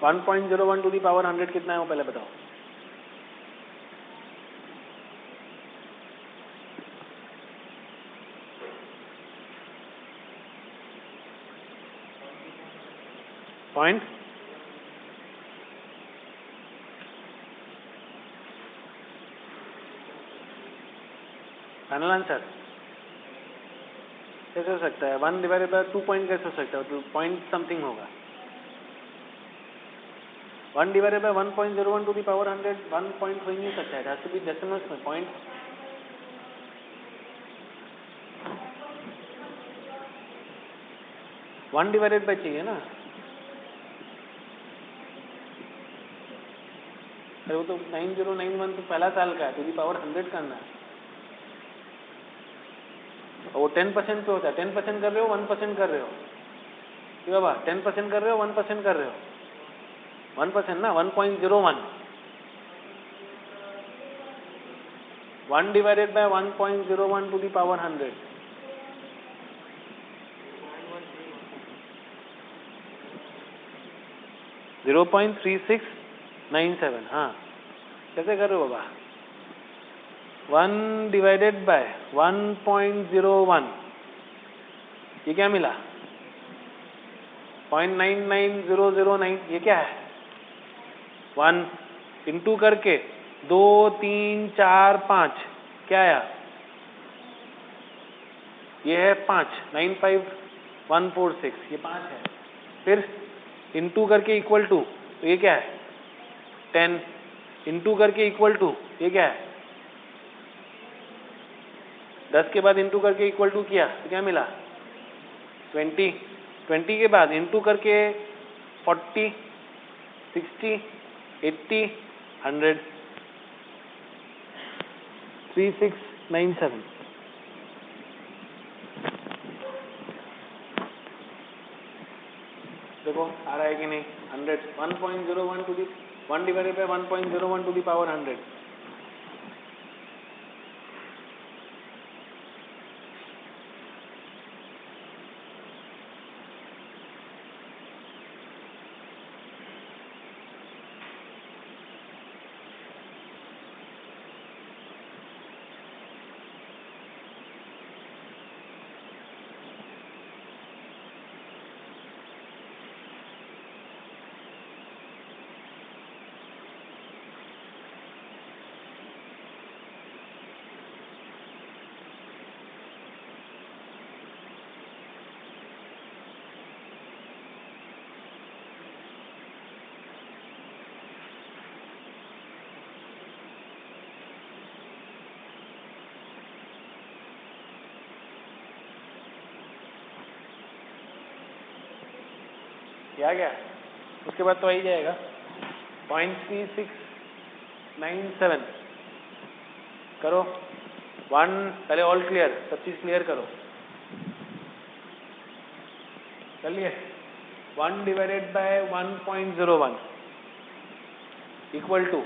Speaker 1: 1.01 to the power 100 कितना है वो पहले बताओ। पॉइंट फाइनल आंसर कैसे हो सकता है? 1 डिवाइडेड बाय 2 पॉइंट कैसे हो सकता है? तो पॉइंट समथिंग होगा। 1 divided by 1.01 to the power 100 1 point हो ही नहीं सकता है। It has to be decimals में। पॉइंट 1 डिवाइडेड बाय चाहिए ना। अरे वो तो 9091 तो पहला साल का है, टू दी पावर 100 करना है। वो 10% पे होता है। 10% कर रहे हो 1% कर रहे हो कि बाबा 10% कर रहे हो 1% कर रहे हो? 1% ना। 1.01 1 divided by 1.01 to the power 100 0.3697। हाँ कैसे कर रहे हो बाबा? 1 डिवाइडेड बाय 1.01 ये क्या मिला? 0.99009। ये क्या है? 1 इंटू करके 2 3 4 5 क्या आया? ये है 5 95146 ये 5 है। फिर इंटू करके इक्वल टू तो ये क्या है? 10 इंटू करके इक्वल टू ये क्या है? 10 के बाद इंटू करके इक्वल टू किया तो क्या मिला? 20 20 के बाद इंटू करके 40 60 80 100 3697। देखो आ रहा है कि नहीं? 100 1.01 to the 1 divided by 1.01 to the power 100। क्या गया? उसके बाद तो आ ही जाएगा 0.3697 करो। 1 पहले ऑल क्लियर, सब चीज क्लियर करो। चलिए 1 डिवाइडेड बाय 1.01 इक्वल टू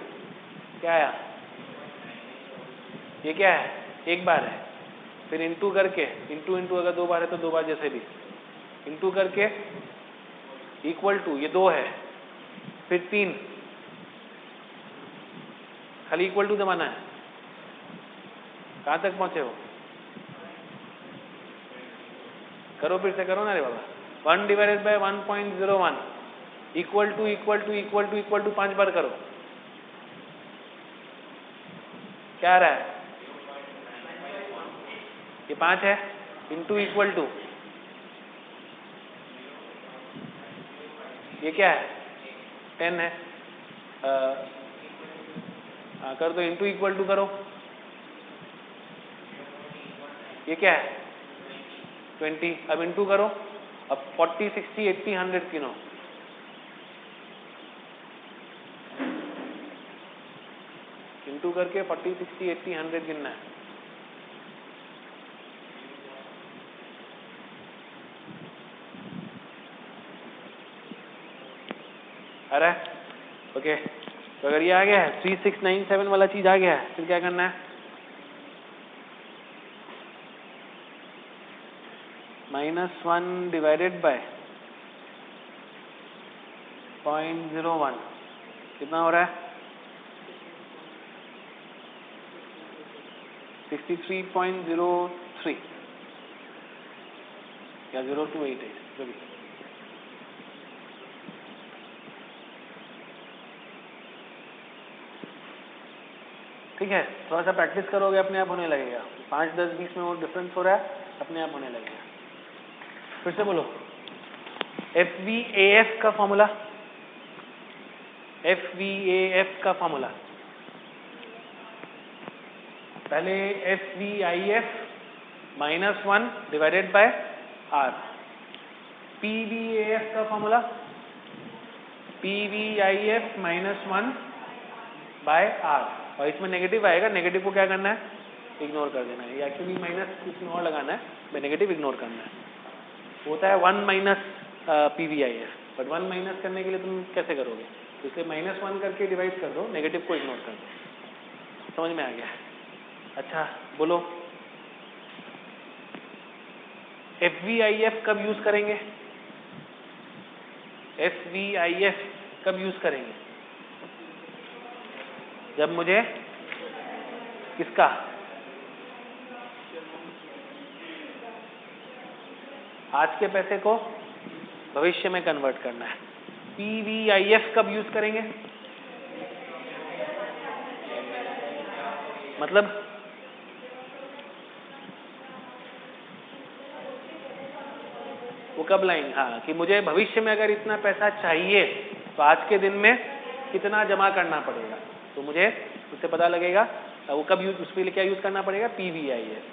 Speaker 1: क्या आया? ये क्या है? एक बार है। फिर इंटू करके इंटू इंटू अगर 2 बार है तो 2 बार जैसे भी इंटू करके इक्वल टू ये 2 है। फिर 3 खाली इक्वल टू दबाना है। कहां तक पहुंचे हो? करो फिर से करो ना रे बाबा। 1 divided by 1.01 equal to equal to equal to equal to 5 बार करो। क्या आ रहा है? ये 5 है। इंटू इक्वल टू ये क्या है 10 है, कर दो, इंटू इक्वल टू करो, ये क्या है 20, अब इंटू करो, अब 40 60 80 100 गिनो, इंटू करके 40 60 80 100 गिनना है। अरे ओके, तो अगर ये आ गया है 3697 वाला चीज आ गया है, फिर क्या करना है, -1 डिवाइडेड बाय 0.01 कितना हो रहा है 63.03 या 028 जो भी। ठीक है, थोड़ा सा प्रैक्टिस करोगे अपने आप होने लगेगा, 5 10 20 में वो डिफरेंस हो रहा है, अपने आप होने लगेगा। फिर से बोलो, FVAF का फॉर्मूला, FVAF का फॉर्मूला, पहले FVIF -1 divided bye R, PVAF का फॉर्मूला PVIF -1 बाय R, और इसमें नेगेटिव आएगा, नेगेटिव को क्या करना है, इग्नोर कर देना है, एक्चुअली माइनस कुछ और लगाना है, मैं नेगेटिव इग्नोर करना है, होता है 1 माइनस PVIF, बट 1 माइनस करने के लिए तुम कैसे करोगे, इसलिए -1 करके डिवाइड कर दो, नेगेटिव को इग्नोर कर दो। समझ में आ गया? अच्छा बोलो, FVIF कब यूज करेंगे, FVIF कब यूज करेंगे, जब मुझे किसका, आज के पैसे को भविष्य में कन्वर्ट करना है। PVIF कब यूज करेंगे, मतलब वो कब लाएंगे, हाँ, कि मुझे भविष्य में अगर इतना पैसा चाहिए तो आज के दिन में कितना जमा करना पड़ेगा, तो मुझे उससे पता लगेगा वो कब यूज, उसके लिए क्या यूज करना पड़ेगा, PVIF।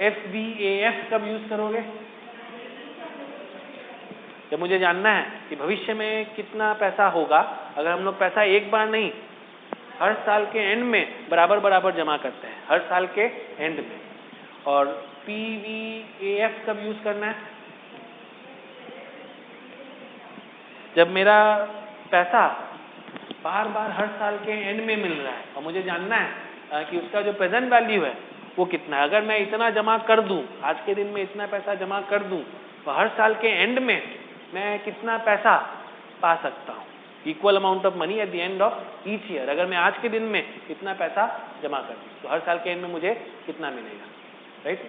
Speaker 1: FVAF कब यूज करोगे, जब मुझे जानना है कि भविष्य में कितना पैसा होगा, अगर हम लोग पैसा एक बार नहीं, हर साल के एंड में बराबर बराबर जमा करते हैं, हर साल के एंड में। और PVAF कब यूज करना है, जब मेरा पैसा बार बार हर साल के एंड में मिल रहा है और मुझे जानना है कि उसका जो प्रेजेंट वैल्यू है वो कितना है। अगर मैं इतना जमा कर दूं, आज के दिन में इतना पैसा जमा कर दूं, तो हर साल के एंड में मैं कितना पैसा पा सकता हूँ, equal amount of money at the end of each year. अगर मैं आज के दिन में इतना पैसा जमा कर दूं तो हर साल के एंड में मुझे कितना मिलेगा, राइट।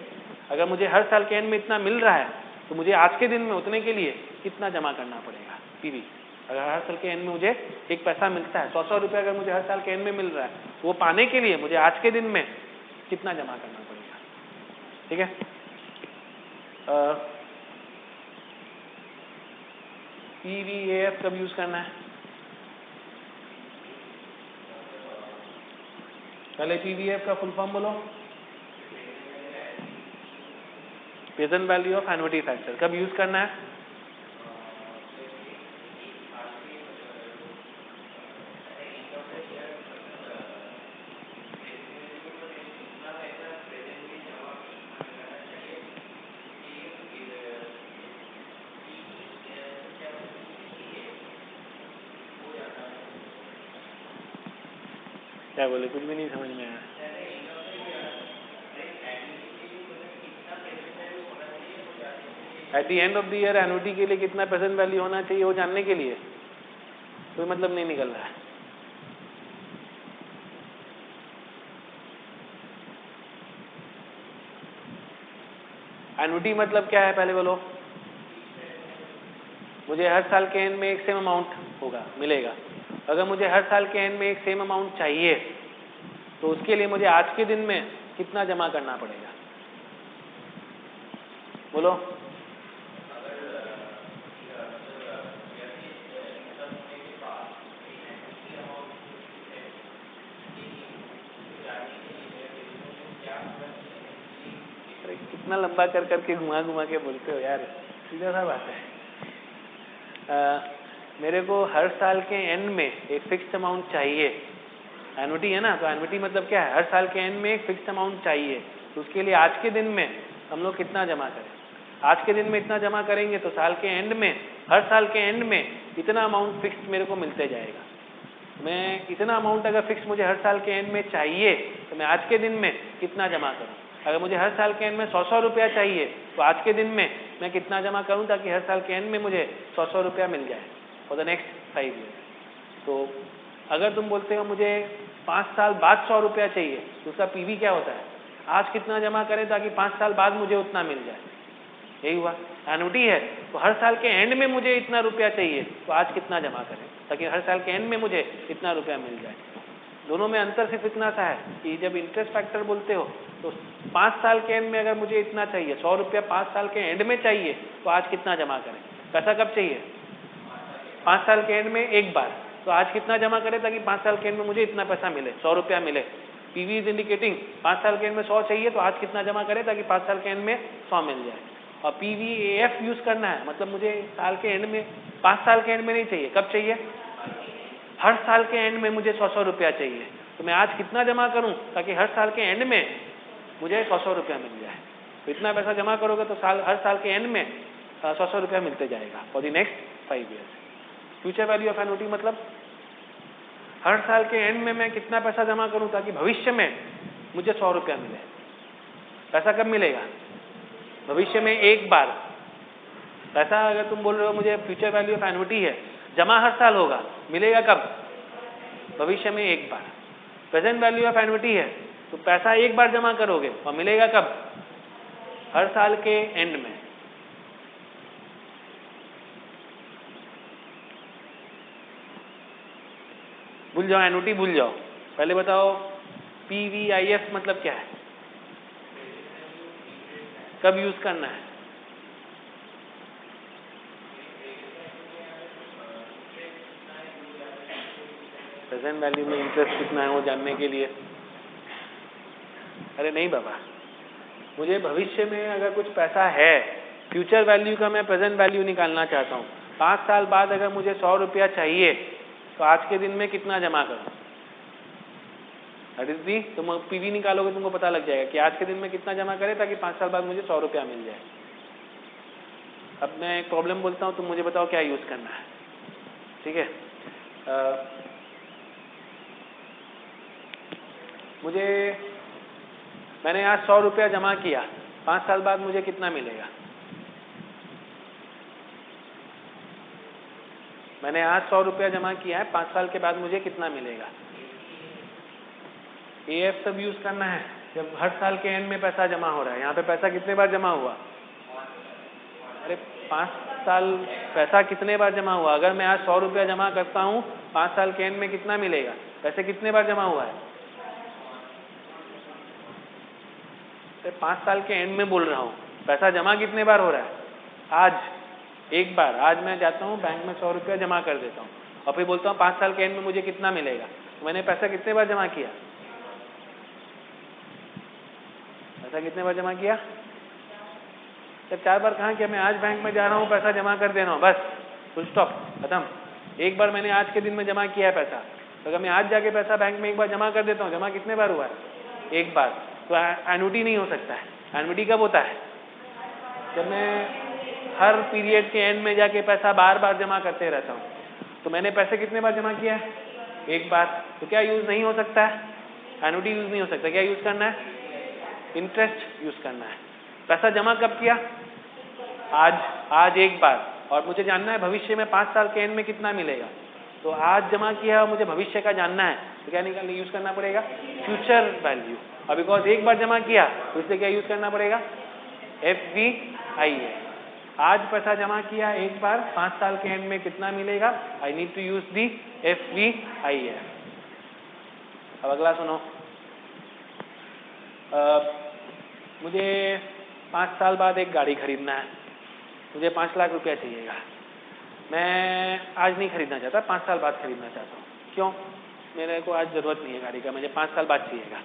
Speaker 1: अगर मुझे हर साल के एंड में इतना मिल रहा है तो मुझे आज के दिन में उतने के लिए कितना जमा करना पड़ेगा, PV। अगर हर साल के एंड में मुझे एक पैसा मिलता है, 100 रुपये अगर मुझे हर साल के एंड में मिल रहा है, तो वो पाने के लिए मुझे आज के दिन में कितना जमा करना पड़ेगा, ठीक है। PVAF कब यूज करना है, पहले PVAF का फुल फॉर्म बोलो, present value of annuity factor. कब यूज करना है, क्या बोले, कुछ भी नहीं समझ में आया। Eight the end of the year annuity के लिए कितना प्रेजेंट वैल्यू होना चाहिए वो जानने के लिए, कोई मतलब नहीं निकल रहा है। एन्युटी मतलब क्या है पहले बोलो, मुझे हर साल के एंड में एक सेम अमाउंट होगा, मिलेगा। अगर मुझे हर साल के एंड में एक सेम अमाउंट चाहिए तो उसके लिए मुझे आज के दिन में कितना जमा करना पड़ेगा, बोलो। कितना लंबा कर करके घुमा घुमा के बोलते हो यार, सीधा सा बात है। मेरे को हर साल के एंड में एक फिक्स्ड अमाउंट चाहिए, एनुटी है ना, तो एनुटी मतलब क्या है, हर साल के एंड में एक फिक्स्ड अमाउंट चाहिए। तो उसके लिए आज के दिन में हम लोग कितना जमा करें, आज के दिन में इतना जमा करेंगे तो साल के एंड में, हर साल के एंड में इतना अमाउंट फिक्स मेरे को मिलते जाएगा। मैं इतना अमाउंट अगर फिक्स मुझे हर साल के एंड में चाहिए तो मैं आज के दिन में कितना जमा करूं। अगर मुझे हर साल के एंड में 100 रुपया चाहिए तो आज के दिन में मैं कितना जमा करूं ताकि हर साल के एंड में मुझे 100 रुपया मिल जाए फॉर द नेक्स्ट 5 ईयर। तो अगर तुम बोलते हो मुझे 5 साल बाद 100 रुपया चाहिए तो उसका पीवी क्या होता है, आज कितना जमा करें ताकि 5 साल बाद मुझे उतना मिल जाए। यही हुआ, एनुटी है तो हर साल के एंड में मुझे इतना रुपया चाहिए तो आज कितना जमा करें ताकि हर साल के एंड में मुझे इतना रुपया मिल जाए। दोनों में अंतर सिर्फ इतना सा है कि जब इंटरेस्ट फैक्टर बोलते हो तो 5 साल के एंड में अगर मुझे इतना चाहिए, 100 रुपया 5 साल के एंड में चाहिए तो आज कितना जमा करें। पैसा कब चाहिए, 5 साल के एंड में एक बार, तो आज कितना जमा करें ताकि 5 साल के एंड में मुझे इतना पैसा मिले, 100 रुपया मिले। पीवी इज इंडिकेटिंग 5 साल के एंड में 100 चाहिए तो आज कितना जमा करें ताकि 5 साल के एंड में 100 मिल जाए। और पीवीएफ यूज करना है, मतलब मुझे साल के एंड में, 5 साल के एंड में नहीं चाहिए, कब चाहिए, हर साल के एंड में मुझे 100 रुपया चाहिए। तो मैं आज कितना जमा करूं ताकि हर साल के एंड में मुझे 100 रुपया मिल जाए। तो इतना पैसा जमा करोगे तो हर साल के एंड में 100 रुपया मिलते जाएगा for the next 5 years. Future value of annuity मतलब हर साल के एंड में मैं कितना पैसा जमा करूं ताकि भविष्य में मुझे 100 रुपया मिले। पैसा कब मिलेगा, भविष्य में एक बार। पैसा अगर तुम बोल रहे हो मुझे फ्यूचर वैल्यू ऑफ एनुटी है, जमा हर साल होगा, मिलेगा कब, भविष्य में एक बार। प्रेजेंट वैल्यू ऑफ एनुटी है तो पैसा एक बार जमा करोगे और मिलेगा कब, हर साल के एंड में। भूल जाओ एनुटी, भूल जाओ, पहले बताओ पीवीआईएफ मतलब क्या है, कब यूज करना है। प्रेजेंट वैल्यू में इंटरेस्ट कितना है वो जानने के लिए। अरे नहीं बाबा, मुझे भविष्य में अगर कुछ पैसा है, फ्यूचर वैल्यू का मैं प्रेजेंट वैल्यू निकालना चाहता हूँ। 5 साल बाद अगर मुझे 100 रुपया चाहिए तो आज के दिन में कितना जमा करूँ। अदिति तुम पीवी निकालोगे तुमको पता लग जाएगा कि आज के दिन में कितना जमा करें ताकि 5 साल बाद मुझे 100 रुपया मिल जाए। अब मैं एक प्रॉब्लम बोलता हूँ, तुम मुझे बताओ क्या यूज करना है, ठीक है। मैंने आज 100 रुपया जमा किया, 5 साल बाद मुझे कितना मिलेगा। मैंने आज 100 रुपया जमा किया है, 5 साल के बाद मुझे कितना मिलेगा। एएफ सब यूज करना है जब हर साल के एंड में पैसा जमा हो रहा है। यहाँ पे पैसा कितने बार जमा हुआ, अरे 5 साल पैसा कितने बार जमा हुआ। अगर मैं आज 100 रुपया जमा करता हूँ, 5 साल के एंड में कितना मिलेगा, पैसे कितने बार जमा हुआ है। 5 साल के एंड में बोल रहा हूँ, पैसा जमा कितने बार हो रहा है, आज एक बार। आज मैं जाता हूँ बैंक में 100 रुपया जमा कर देता हूँ और फिर बोलता हूँ 5 साल के एंड में मुझे कितना मिलेगा। तो मैंने पैसा कितने बार जमा किया, पैसा कितने बार जमा किया, जब 4 बार कहाँ किया। मैं आज बैंक में जा रहा हूँ, पैसा जमा कर दे रहा हूँ, बस फुल स्टॉप, खत्म। एक बार मैंने आज के दिन में जमा किया है पैसा, तो अगर मैं आज जाके पैसा बैंक में एक बार जमा कर देता हूँ, जमा कितने बार हुआ है, एक बार। तो एनुटी नहीं हो सकता है। एनुटी कब होता है, जब मैं हर पीरियड के एंड में जाके पैसा बार बार जमा करते रहता हूँ। तो मैंने पैसे कितने बार जमा किया है, एक बार। तो क्या यूज नहीं हो सकता है, एनुटी यूज नहीं हो सकता। क्या यूज करना है, इंटरेस्ट यूज करना है। पैसा जमा कब किया, आज एक बार, और मुझे जानना है भविष्य में 5 साल के एंड में कितना मिलेगा। तो आज जमा किया और मुझे भविष्य का जानना है, तो क्या निकालने यूज करना पड़ेगा, फ्यूचर वैल्यू। और बिकॉज एक बार जमा किया तो इसलिए क्या यूज करना पड़ेगा, FVIF। आज पैसा जमा किया एक बार, 5 साल के एंड में कितना मिलेगा, I need to use the FVIF। अब अगला सुनो, मुझे 5 साल बाद एक गाड़ी खरीदना है, मुझे 5 लाख रुपया चाहिएगा। मैं आज नहीं खरीदना चाहता, 5 साल बाद खरीदना चाहता हूँ। क्यों, मेरे को आज ज़रूरत नहीं है गाड़ी का, मुझे 5 साल बाद चाहिएगा।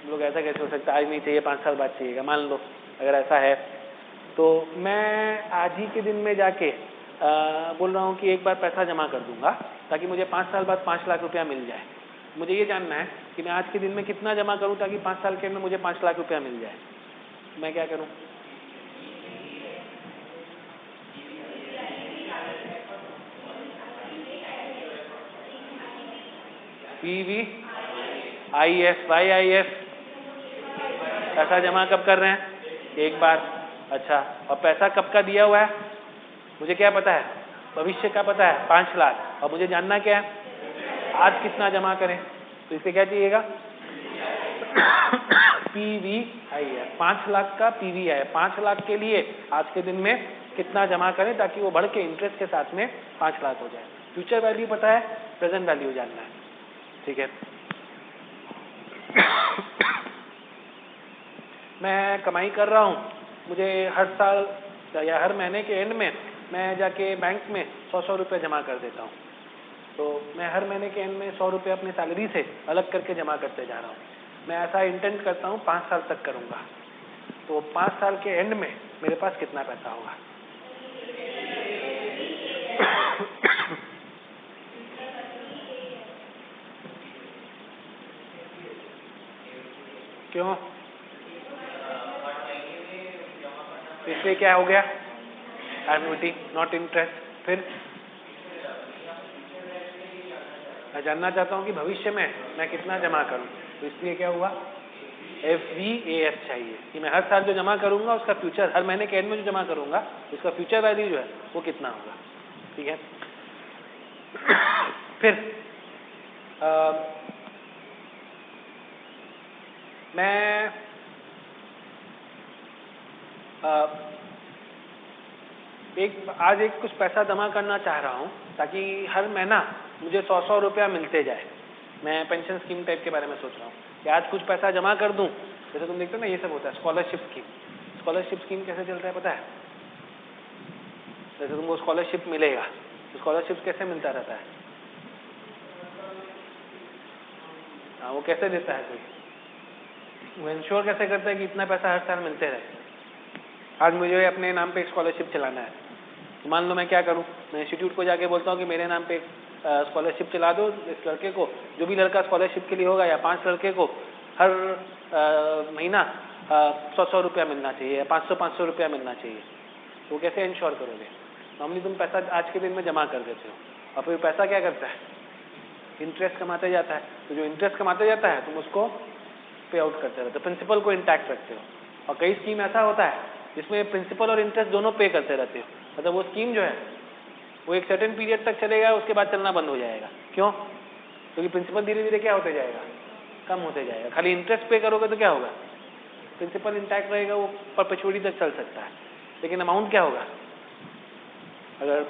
Speaker 1: लोग ऐसा कैसे हो सकता है, आज नहीं चाहिए 5 साल बाद चाहिएगा। मान लो अगर ऐसा है तो मैं आज ही के दिन में जाके बोल रहा हूँ कि एक बार पैसा जमा कर दूंगा ताकि मुझे 5 साल बाद 5 लाख रुपया मिल जाए। मुझे ये जानना है कि मैं आज के दिन में कितना जमा करूँ ताकि 5 साल के अंदर मुझे 5 लाख रुपया मिल जाए। मैं क्या करूँ? PVIF, YIF। पैसा जमा कब कर रहे हैं? एक बार। अच्छा, और पैसा कब का दिया हुआ है? मुझे क्या पता है? भविष्य का पता है 5 लाख। और मुझे जानना क्या है? आज कितना जमा करें। तो इसे क्या चाहिएगा? PVIF, 5 लाख का PVI, 5 लाख के लिए आज के दिन में कितना जमा करें ताकि वो बढ़ के इंटरेस्ट के साथ में 5 लाख हो जाए। फ्यूचर वैल्यू पता है, प्रेजेंट वैल्यू जानना है। ठीक है। मैं कमाई कर रहा हूँ, मुझे हर साल या हर महीने के एंड में मैं जाके बैंक में 100 रुपये जमा कर देता हूँ। तो मैं हर महीने के एंड में 100 रुपये अपनी सैलरी से अलग करके जमा करते जा रहा हूँ। मैं ऐसा इंटेंट करता हूँ 5 साल तक करूँगा। तो 5 साल के एंड में मेरे पास कितना पैसा होगा? क्यों? इसलिए क्या हो गया? Annuity, not interest. फिर मैं जानना चाहता हूँ कि भविष्य में मैं कितना जमा करूँ, तो इसलिए क्या हुआ? FVAF चाहिए कि मैं हर साल जो जमा करूँगा उसका फ्यूचर, हर महीने के एंड में जो जमा करूँगा उसका फ्यूचर वैल्यू जो है वो कितना होगा। ठीक है। फिर मैं आज कुछ पैसा जमा करना चाह रहा हूँ ताकि हर महीना मुझे 100 रुपया मिलते जाए। मैं पेंशन स्कीम टाइप के बारे में सोच रहा हूँ कि आज कुछ पैसा जमा कर दूँ। जैसे तुम देखते हो ना, ये सब होता है स्कॉलरशिप स्कीम। स्कॉलरशिप स्कीम कैसे चलता है पता है? जैसे तुमको स्कॉलरशिप मिलेगा तो स्कॉलरशिप कैसे मिलता रहता है? हाँ, वो कैसे देता है कोई? वो इंश्योर कैसे करता है कि इतना पैसा हर साल मिलते रहे? आज मुझे अपने नाम पे स्कॉलरशिप चलाना है, तो मान लो मैं क्या करूं, मैं इंस्टीट्यूट को जाके बोलता हूं कि मेरे नाम पे स्कॉलरशिप चला दो। इस लड़के को, जो भी लड़का स्कॉलरशिप के लिए होगा, या 5 लड़के को हर महीना 100 रुपया मिलना चाहिए या 500 रुपया मिलना चाहिए। तो कैसे इंश्योर करोगे? नॉर्मली तुम पैसा आज के दिन में जमा कर देते हो और फिर पैसा क्या करता है? इंटरेस्ट कमाते जाता है। तो जो इंटरेस्ट कमाते जाता है तुम उसको पे आउट करते रहते हो, प्रिंसिपल को इंटैक्ट रखते हो। और कई स्कीम ऐसा होता है जिसमें प्रिंसिपल और इंटरेस्ट दोनों पे करते रहते हो। मतलब वो स्कीम जो है वो एक सर्टेन पीरियड तक चलेगा, उसके बाद चलना बंद हो जाएगा। क्यों? क्योंकि प्रिंसिपल धीरे धीरे क्या होते जाएगा? कम होते जाएगा। खाली इंटरेस्ट पे करोगे तो क्या होगा? प्रिंसिपल इंटैक्ट रहेगा, वो परपेचुअली तक चल सकता है। लेकिन अमाउंट क्या होगा? अगर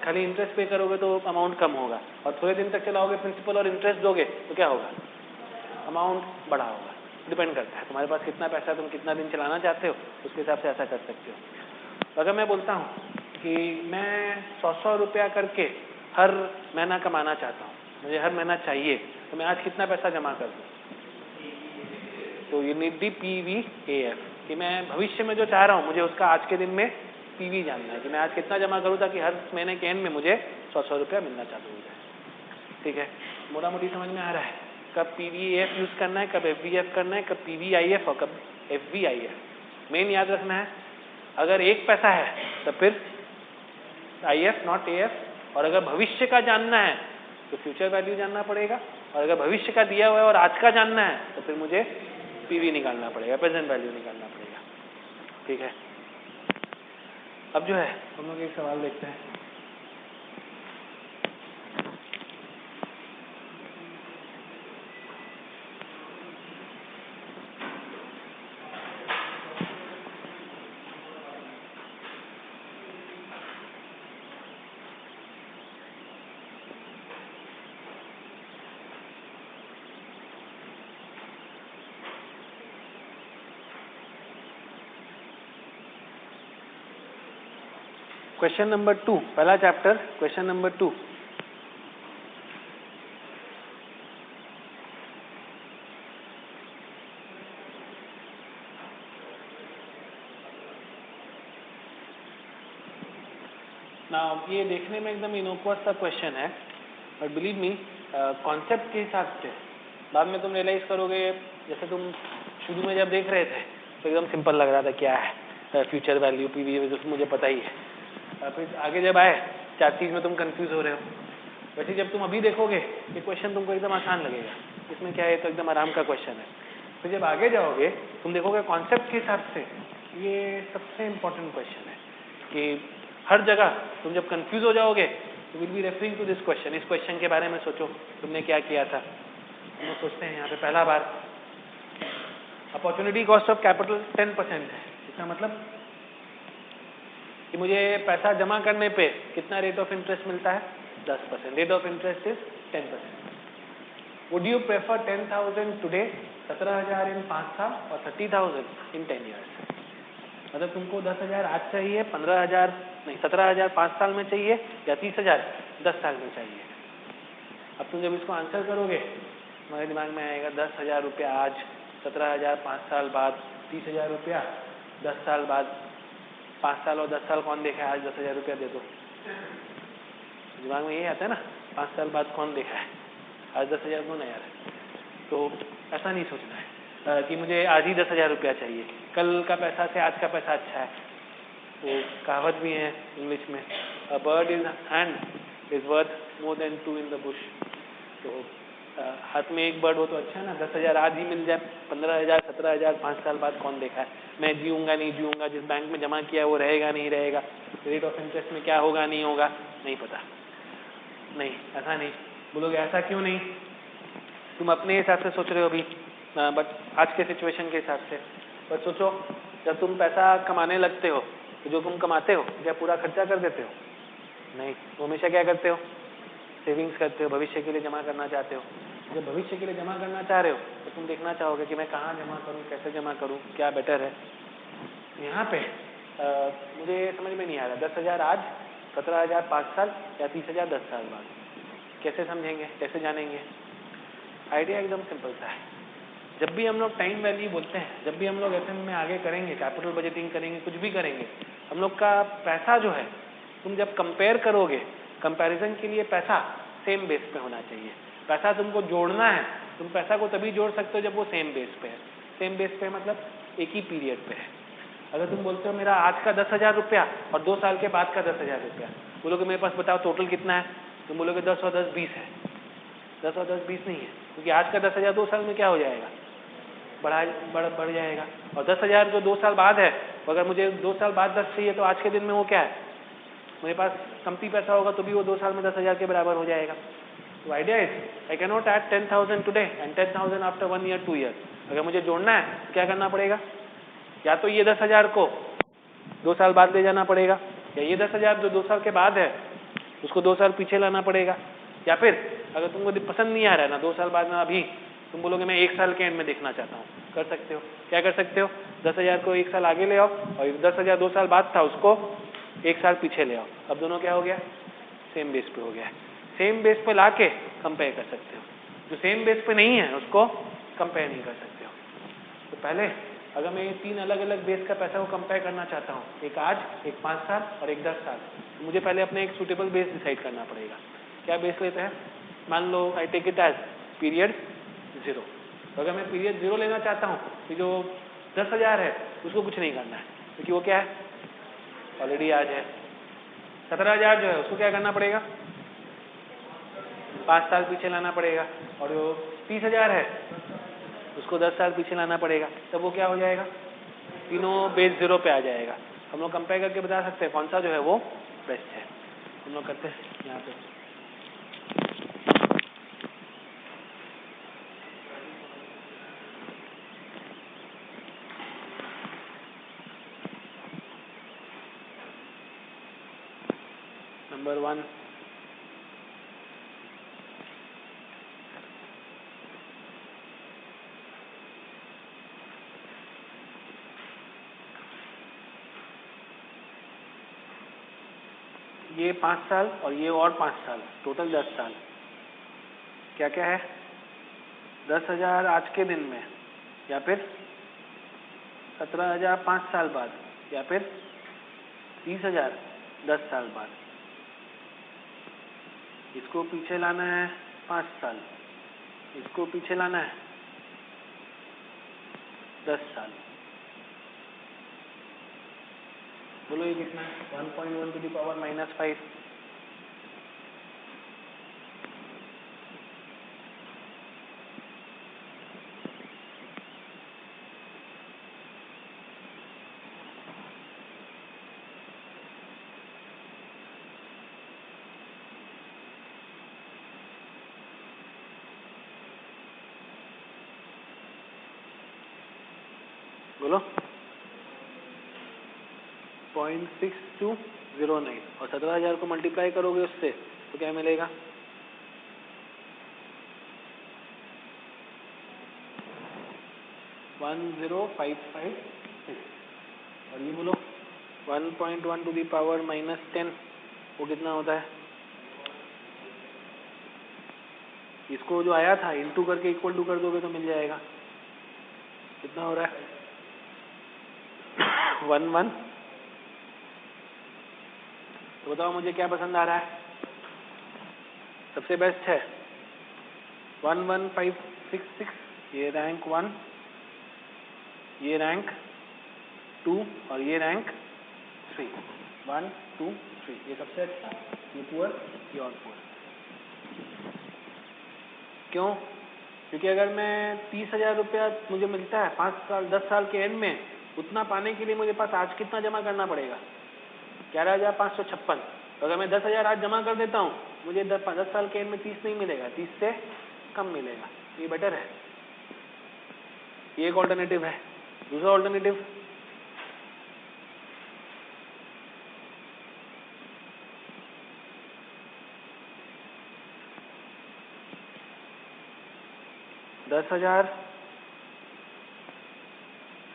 Speaker 1: खाली इंटरेस्ट पे करोगे तो अमाउंट कम होगा, और थोड़े दिन तक चलाओगे प्रिंसिपल और इंटरेस्ट दोगे तो क्या होगा? अमाउंट बड़ा होगा। डिपेंड करता है तुम्हारे पास कितना पैसा, तुम कितना दिन चलाना चाहते हो, उसके हिसाब से ऐसा कर सकते हो। अगर मैं बोलता हूँ कि मैं 100 रुपया करके हर महीना कमाना चाहता हूँ, मुझे हर महीना चाहिए, तो मैं आज कितना पैसा जमा कर दूँ? तो यू नीड दी PVAF कि मैं भविष्य में जो चाह रहा हूँ मुझे उसका आज के दिन में PV जानना है कि मैं आज कितना जमा करूँ ताकि हर महीने के एंड में मुझे 100 रुपया मिलना चालू हो जाए। ठीक है, मोटा मोटी समझ में आ रहा है कब PVAF यूज करना है, कब FVF करना है, कब PVIF और कब FVIF। मेन याद रखना है, अगर एक पैसा है तो फिर IF नॉट AF, और अगर भविष्य का जानना है तो फ्यूचर वैल्यू जानना पड़ेगा, और अगर भविष्य का दिया हुआ है और आज का जानना है तो फिर मुझे PV निकालना पड़ेगा, प्रेजेंट वैल्यू निकालना पड़ेगा। ठीक है, अब जो है हम लोग एक सवाल देखते हैं। क्वेश्चन नंबर 2, पहला चैप्टर, क्वेश्चन नंबर 2। ना ये देखने में एकदम इनोक्वस सा क्वेश्चन है, बट बिलीव मी कॉन्सेप्ट के हिसाब से बाद में तुम रियलाइज करोगे, जैसे तुम शुरू में जब देख रहे थे तो एकदम सिंपल लग रहा था, क्या है फ्यूचर वैल्यू पीवी वैल्यू मुझे पता ही है। फिर आगे जब आए 4 चीज़ में तुम कंफ्यूज हो रहे हो, वैसे जब तुम अभी देखोगे ये क्वेश्चन तुमको एकदम आसान लगेगा, इसमें क्या है तो एकदम आराम का क्वेश्चन है। फिर जब आगे जाओगे तुम देखोगे कॉन्सेप्ट के हिसाब से ये सबसे इम्पोर्टेंट क्वेश्चन है कि हर जगह तुम जब कंफ्यूज हो जाओगे तो will be referring to this question. इस क्वेश्चन के बारे में सोचो, तुमने क्या किया था। हम लोग सोचते हैं यहाँ पे पहला बार अपॉर्चुनिटी कॉस्ट ऑफ कैपिटल 10% है, इसका मतलब कि मुझे पैसा जमा करने पे कितना रेट ऑफ इंटरेस्ट मिलता है, 10%। Rate of interest is 10%। Would you prefer 10,000 today, 17,000 इन 5 साल, और 30,000 इन 10 ईयर्स? मतलब तुमको 10,000 आज चाहिए, 15,000 नहीं 17,000 5 साल में चाहिए, या 30,000 10 साल में चाहिए? अब तुम जब इसको आंसर करोगे तुम्हारे दिमाग में आएगा 10,000 रुपया आज, 17,000 5 साल बाद, 30,000 रुपया 10 साल बाद। 5 साल और 10 साल कौन देखा है, आज 10,000 रुपया दे दो। दिमाग में यही आता है ना, 5 साल बाद कौन देखा है, आज 10,000 दो ना यार। तो ऐसा नहीं सोचना है कि मुझे आज ही 10,000 रुपया चाहिए, कल का पैसा से आज का पैसा अच्छा है। तो कहावत भी है इंग्लिश में, a bird in hand is worth more than 2 in the Bush. तो हाथ में एक बर्ड हो तो अच्छा है ना, 10,000 आज ही मिल जाए, 15,000 17,000 5 साल बाद कौन देखा है। मैं जीऊँगा नहीं जीऊँगा, जिस बैंक में जमा किया वो रहेगा नहीं रहेगा, रेट ऑफ इंटरेस्ट में क्या होगा नहीं होगा नहीं पता। नहीं, ऐसा नहीं बोलोगे। ऐसा क्यों नहीं? तुम अपने हिसाब से सोच रहे हो अभी, बट आज के सिचुएशन के हिसाब से। बट सोचो जब तुम पैसा कमाने लगते हो तो जो तुम कमाते हो क्या पूरा खर्चा कर देते हो? नहीं, तुम हमेशा क्या करते हो, सेविंग्स करते हो, भविष्य के लिए जमा करना चाहते हो। जब भविष्य के लिए जमा करना चाह रहे हो तो तुम देखना चाहोगे कि मैं कहाँ जमा करूँ, कैसे जमा करूँ, क्या बेटर है। यहाँ पे मुझे समझ में नहीं आ रहा, 10,000 आज, 17,000 5 साल, या 30,000 10 साल बाद, कैसे समझेंगे, कैसे जानेंगे? आइडिया एकदम सिंपल सा है। जब भी हम लोग टाइम वैल्यू बोलते हैं, जब भी हम लोग एफएम में आगे करेंगे, कैपिटल बजटिंग करेंगे, कुछ भी करेंगे, हम लोग का पैसा जो है, तुम जब कंपेयर करोगे, कंपैरिजन के लिए पैसा सेम बेस पे होना चाहिए। पैसा तुमको जोड़ना है, तुम पैसा को तभी जोड़ सकते हो जब वो सेम बेस पे है। सेम बेस पे मतलब एक ही पीरियड पे है। अगर तुम बोलते हो मेरा आज का 10,000 रुपया और 2 साल के बाद का 10,000 रुपया, बोलोगे मेरे पास बताओ टोटल कितना है, तुम बोलोगे 10 और 10 20 है। 10 और 10 20 नहीं है, क्योंकि आज का 10,000 2 साल में क्या हो जाएगा, बढ़ जाएगा। और 10,000 जो 2 साल बाद है, अगर मुझे 2 साल बाद 10 चाहिए तो आज के दिन में वो क्या है, मेरे पास कमती पैसा होगा तो भी वो 2 साल में 10,000 के बराबर हो जाएगा। तो idea is I can not add 10,000 today and 10,000 after 1 year 2 year. अगर मुझे जोड़ना है तो क्या करना पड़ेगा, या तो ये 10,000 को 2 साल बाद ले जाना पड़ेगा, या ये 10,000 जो 2 साल के बाद है उसको 2 साल पीछे लाना पड़ेगा। या फिर अगर तुमको पसंद नहीं आ रहा है ना 2 साल बाद में, अभी तुम बोलोगे मैं 1 साल के एंड में देखना चाहता हूँ, कर सकते हो। क्या कर सकते हो, 10,000 को 1 साल आगे ले आओ, और 10,000 2 साल बाद था उसको 1 साल पीछे ले आओ। अब दोनों क्या हो गया, सेम बेस पे हो गया। सेम बेस पे ला के कंपेयर कर सकते हो, जो सेम बेस पे नहीं है उसको कंपेयर नहीं कर सकते हो। तो पहले अगर मैं ये 3 अलग अलग बेस का पैसा को कंपेयर करना चाहता हूँ, एक आज, एक 5 साल और एक 10 साल, तो मुझे पहले अपने एक सूटेबल बेस डिसाइड करना पड़ेगा। क्या बेस लेते हैं, मान लो I take it as period 0। तो अगर मैं पीरियड 0 लेना चाहता हूँ तो जो 10,000 है उसको कुछ नहीं करना है, क्योंकि वो क्या है, ऑलरेडी आज है। 17,000 जो है उसको क्या करना पड़ेगा, 5 साल पीछे लाना पड़ेगा, और जो 30,000 है उसको 10 साल पीछे लाना पड़ेगा। तब वो क्या हो जाएगा, तीनों बेस 0 पे आ जाएगा। हम लोग कंपेयर करके बता सकते हैं कौन सा जो है वो बेस्ट है। हम लोग करते हैं यहाँ पे नंबर 1, ये 5 साल और ये और 5 साल, टोटल 10 साल। क्या क्या है, 10,000 आज के दिन में, या फिर 17,000 5 साल बाद, या फिर 30,000 10 साल बाद। इसको पीछे लाना है 5 साल, इसको पीछे लाना है 10 साल। बोलो ये कितना है? 1.1 टू द पावर -5। बोलो 0.6209 और 17,000 को मल्टीप्लाई करोगे उससे तो क्या मिलेगा? 10556। और ये बोलो 1.1 टू दी पावर -10 वो कितना होता है? इसको जो आया था इंटू करके इक्वल टू कर दोगे तो मिल जाएगा। कितना हो रहा है? 1 तो बताओ मुझे क्या पसंद आ रहा है? सबसे बेस्ट है 11566, ये रैंक 1, ये रैंक 2 और ये रैंक 3। 1 2 3 ये सबसे अच्छा, ये पुअर, ये और पुअर। क्यों? क्योंकि अगर मैं 30,000 रुपया मुझे मिलता है 5 साल 10 साल के एंड में, उतना पाने के लिए मुझे पास आज कितना जमा करना पड़ेगा? 11,556। तो अगर मैं 10,000 आज जमा कर देता हूँ, मुझे 10 साल के एंड में 30 नहीं मिलेगा, 30 से कम मिलेगा। ये बेटर है। ये एक ऑल्टरनेटिव है। दूसरा ऑल्टरनेटिव, दस 10,000,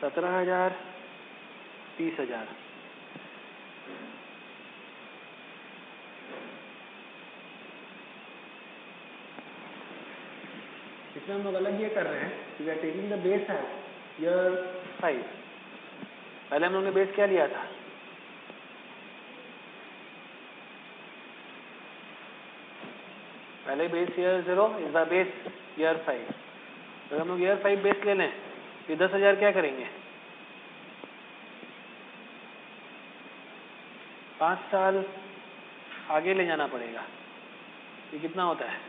Speaker 1: 17,000, 30,000। इसमें हम लोग अलग ये कर रहे हैं, we are taking the base है ईयर 5। पहले हम लोगों ने बेस क्या लिया था? पहले base year 0 is the base year 5। अगर हम लोग ईयर 5 बेस ले लें, ये 10,000 क्या करेंगे? 5 साल आगे ले जाना पड़ेगा। ये कितना होता है?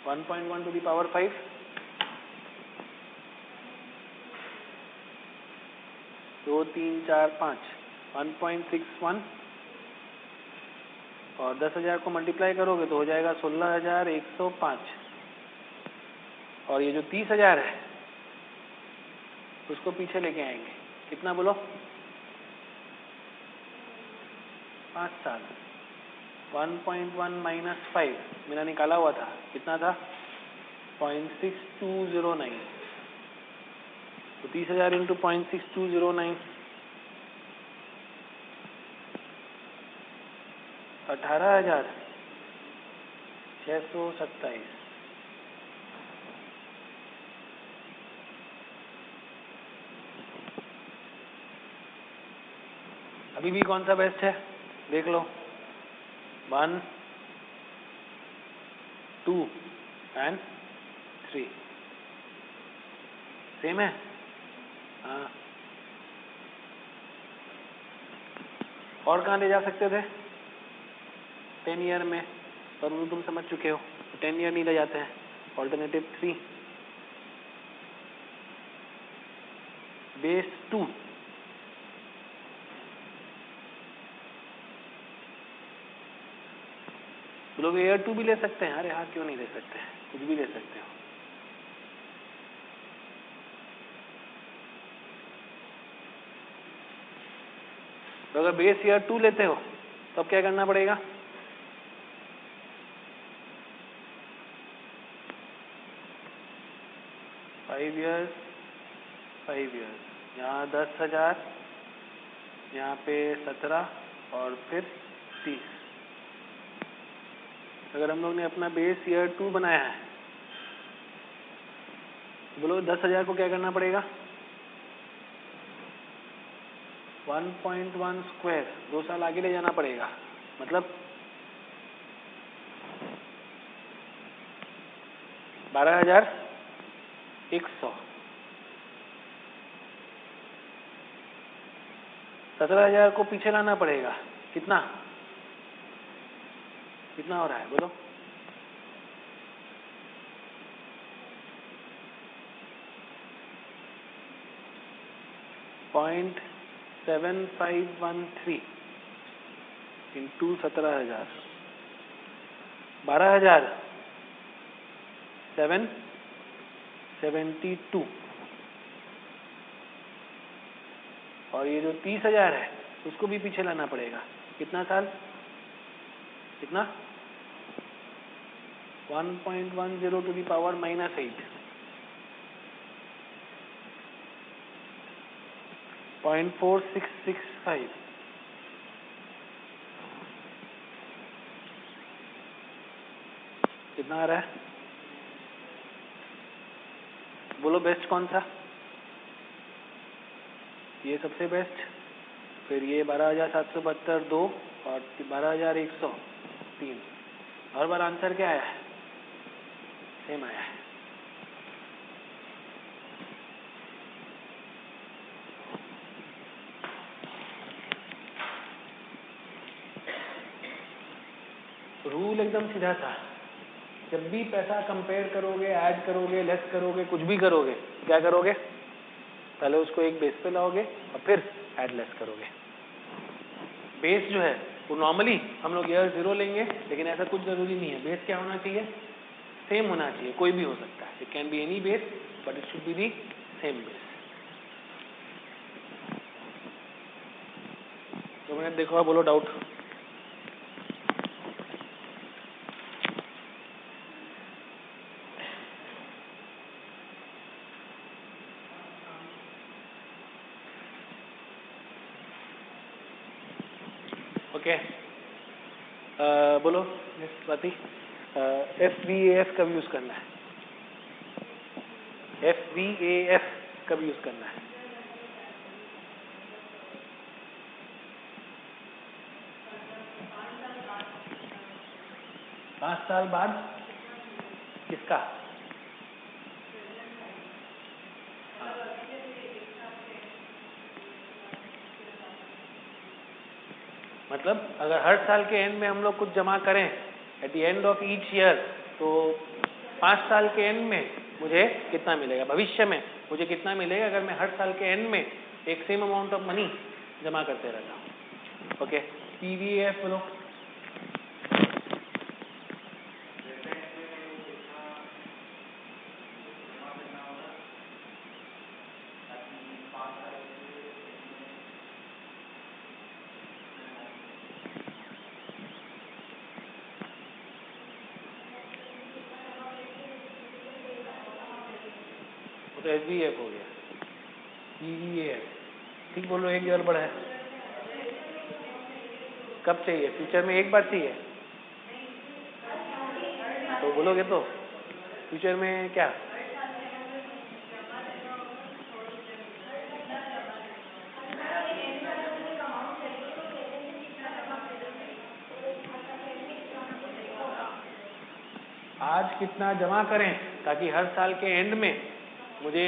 Speaker 1: 1.1 टू दी पावर 5, 2 3 4 5, 1.61 और 10,000 को मल्टीप्लाई करोगे तो हो जाएगा 16,105। और ये जो 30,000 है उसको पीछे लेके आएंगे। कितना बोलो? 5 साल। 1.1 - 5 मेरा निकाला हुआ था, कितना था? 0.6209। तो 30,000 इंटू 0.6209 18,627। अभी भी कौन सा बेस्ट है देख लो। 1 2 एंड 3 सेम है। हाँ, और कहाँ ले जा सकते थे? 10 ईयर में, पर वो तुम समझ चुके हो 10 ईयर नहीं ले जाते हैं। Alternative 3 base 2। तो लोग ईयर 2 भी ले सकते हैं। अरे हाँ, क्यों नहीं ले सकते? कुछ भी ले सकते हो। तो अगर बेस ईयर 2 लेते हो तब क्या करना पड़ेगा? फाइव ईयर्स, यहाँ 10,000, यहाँ पे 17 और फिर 30। अगर हम लोग ने अपना बेस ईयर 2 बनाया है, तो बोलो 10,000 को क्या करना पड़ेगा? 1.1 स्क्वायर 2 साल आगे ले जाना पड़ेगा। मतलब 12,100। 17,000 को पीछे लाना पड़ेगा। कितना कितना हो रहा है बोलो? Point 7513 into 17,000, 12,772। और ये जो 30,000 है उसको भी पीछे लाना पड़ेगा। कितना साल? कितना? 1.10 टू दी पावर -8, 0.4665। कितना आ रहा है बोलो? बेस्ट कौन सा? ये सबसे बेस्ट। फिर ये 12,772 2 और 12,100 3। हर बार आंसर क्या आया है? सेम आया है। रूल एकदम सीधा था। जब भी पैसा कंपेयर करोगे, ऐड करोगे, लेस करोगे, कुछ भी करोगे, क्या करोगे? पहले उसको एक बेस पे लाओगे और फिर ऐड लेस करोगे। बेस जो है वो नॉर्मली हम लोग ईयर 0 लेंगे, लेकिन ऐसा कुछ जरूरी नहीं है। बेस क्या होना चाहिए? सेम होना चाहिए। कोई भी हो सकता है। It can be any base but it should be the same base. तो मैंने देखो, बोलो डाउट। ओके बोलो स्वाति, FVAF कब यूज करना है? FVAF कब यूज करना है? पाँच साल बाद? किसका? मतलब अगर हर साल के एंड में हम लोग कुछ जमा करें eight the end of each year, तो 5 साल के एंड में मुझे कितना मिलेगा? भविष्य में मुझे कितना मिलेगा अगर मैं हर साल के एंड में एक सेम अमाउंट ऑफ मनी जमा करते रहता हूँ? ओके, PVAF बोलो। तो SVAF हो गया। PVAF ठीक बोलो, एक गड़बड़ है। कब चाहिए? फ्यूचर में एक बार चाहिए तो बोलोगे तो फ्यूचर में क्या? आज कितना जमा करें ताकि हर साल के एंड में मुझे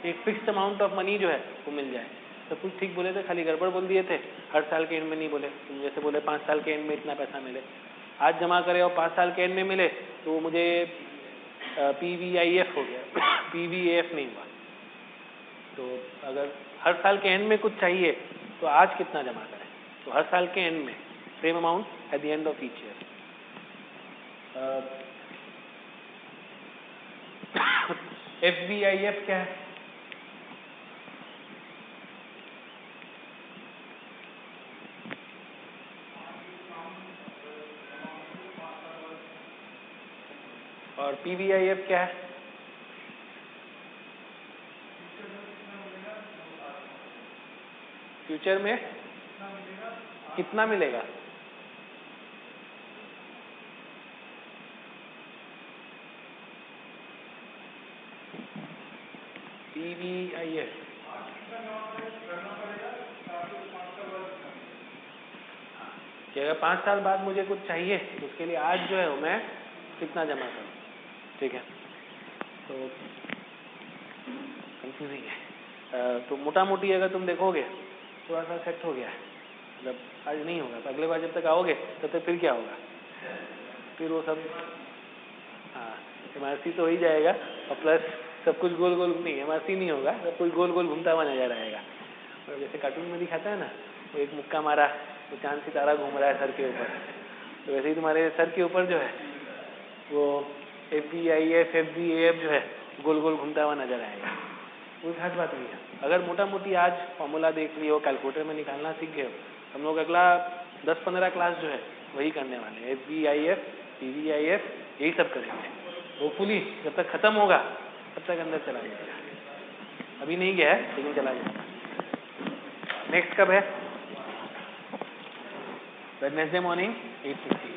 Speaker 1: एक फिक्स्ड अमाउंट ऑफ मनी जो है वो मिल जाए। सब कुछ ठीक बोले थे, खाली गड़बड़ बोल दिए थे। हर साल के एंड में नहीं बोले। तुम जैसे बोले 5 साल के एंड में इतना पैसा मिले, आज जमा करे और 5 साल के एंड में मिले तो मुझे PVIF हो गया, PVAF नहीं हुआ। तो अगर हर साल के एंड में कुछ चाहिए तो आज कितना जमा करें? तो हर साल के एंड में same amount at the end of each year. FVIF क्या है? और PVIF क्या है? फ्यूचर में कितना मिलेगा? PVIF कि अगर 5 साल बाद मुझे कुछ चाहिए तो उसके लिए आज जो है मैं कितना जमा करूँ, ठीक है। तो कंफ्यूजिंग है। तो मोटा मोटी अगर तुम देखोगे थोड़ा सा सेट हो गया है, मतलब आज नहीं होगा तो अगले बार जब तक आओगे तब तक फिर क्या होगा, फिर वो सब हाँ MRC तो हो ही जाएगा और प्लस सब कुछ गोल गोल नहीं, MRC नहीं होगा, सब कुछ गोल गोल घूमता हुआ नजर आएगा। और जैसे कार्टून में दिखाता है ना, वो एक मुक्का मारा तो चांद सितारा घूम रहा है सर के ऊपर, तो वैसे ही तुम्हारे सर के ऊपर जो है वो FBIF FBAF जो है गोल गोल घूमता हुआ नजर आएगा। कोई खास बात नहीं है। अगर मोटा मोटी आज फॉर्मूला देख लियो, कैलकुलेटर में निकालना सीख गए हो, हम लोग अगला 10-15 क्लास जो है वही करने वाले हैं, FBIF PVIF यही सब करेंगे। होपफुली जब तक खत्म होगा तब तक अंदर चला जाएगा। अभी नहीं गया है लेकिन चला जाएगा। नेक्स्ट कब है? Wednesday morning 8:50।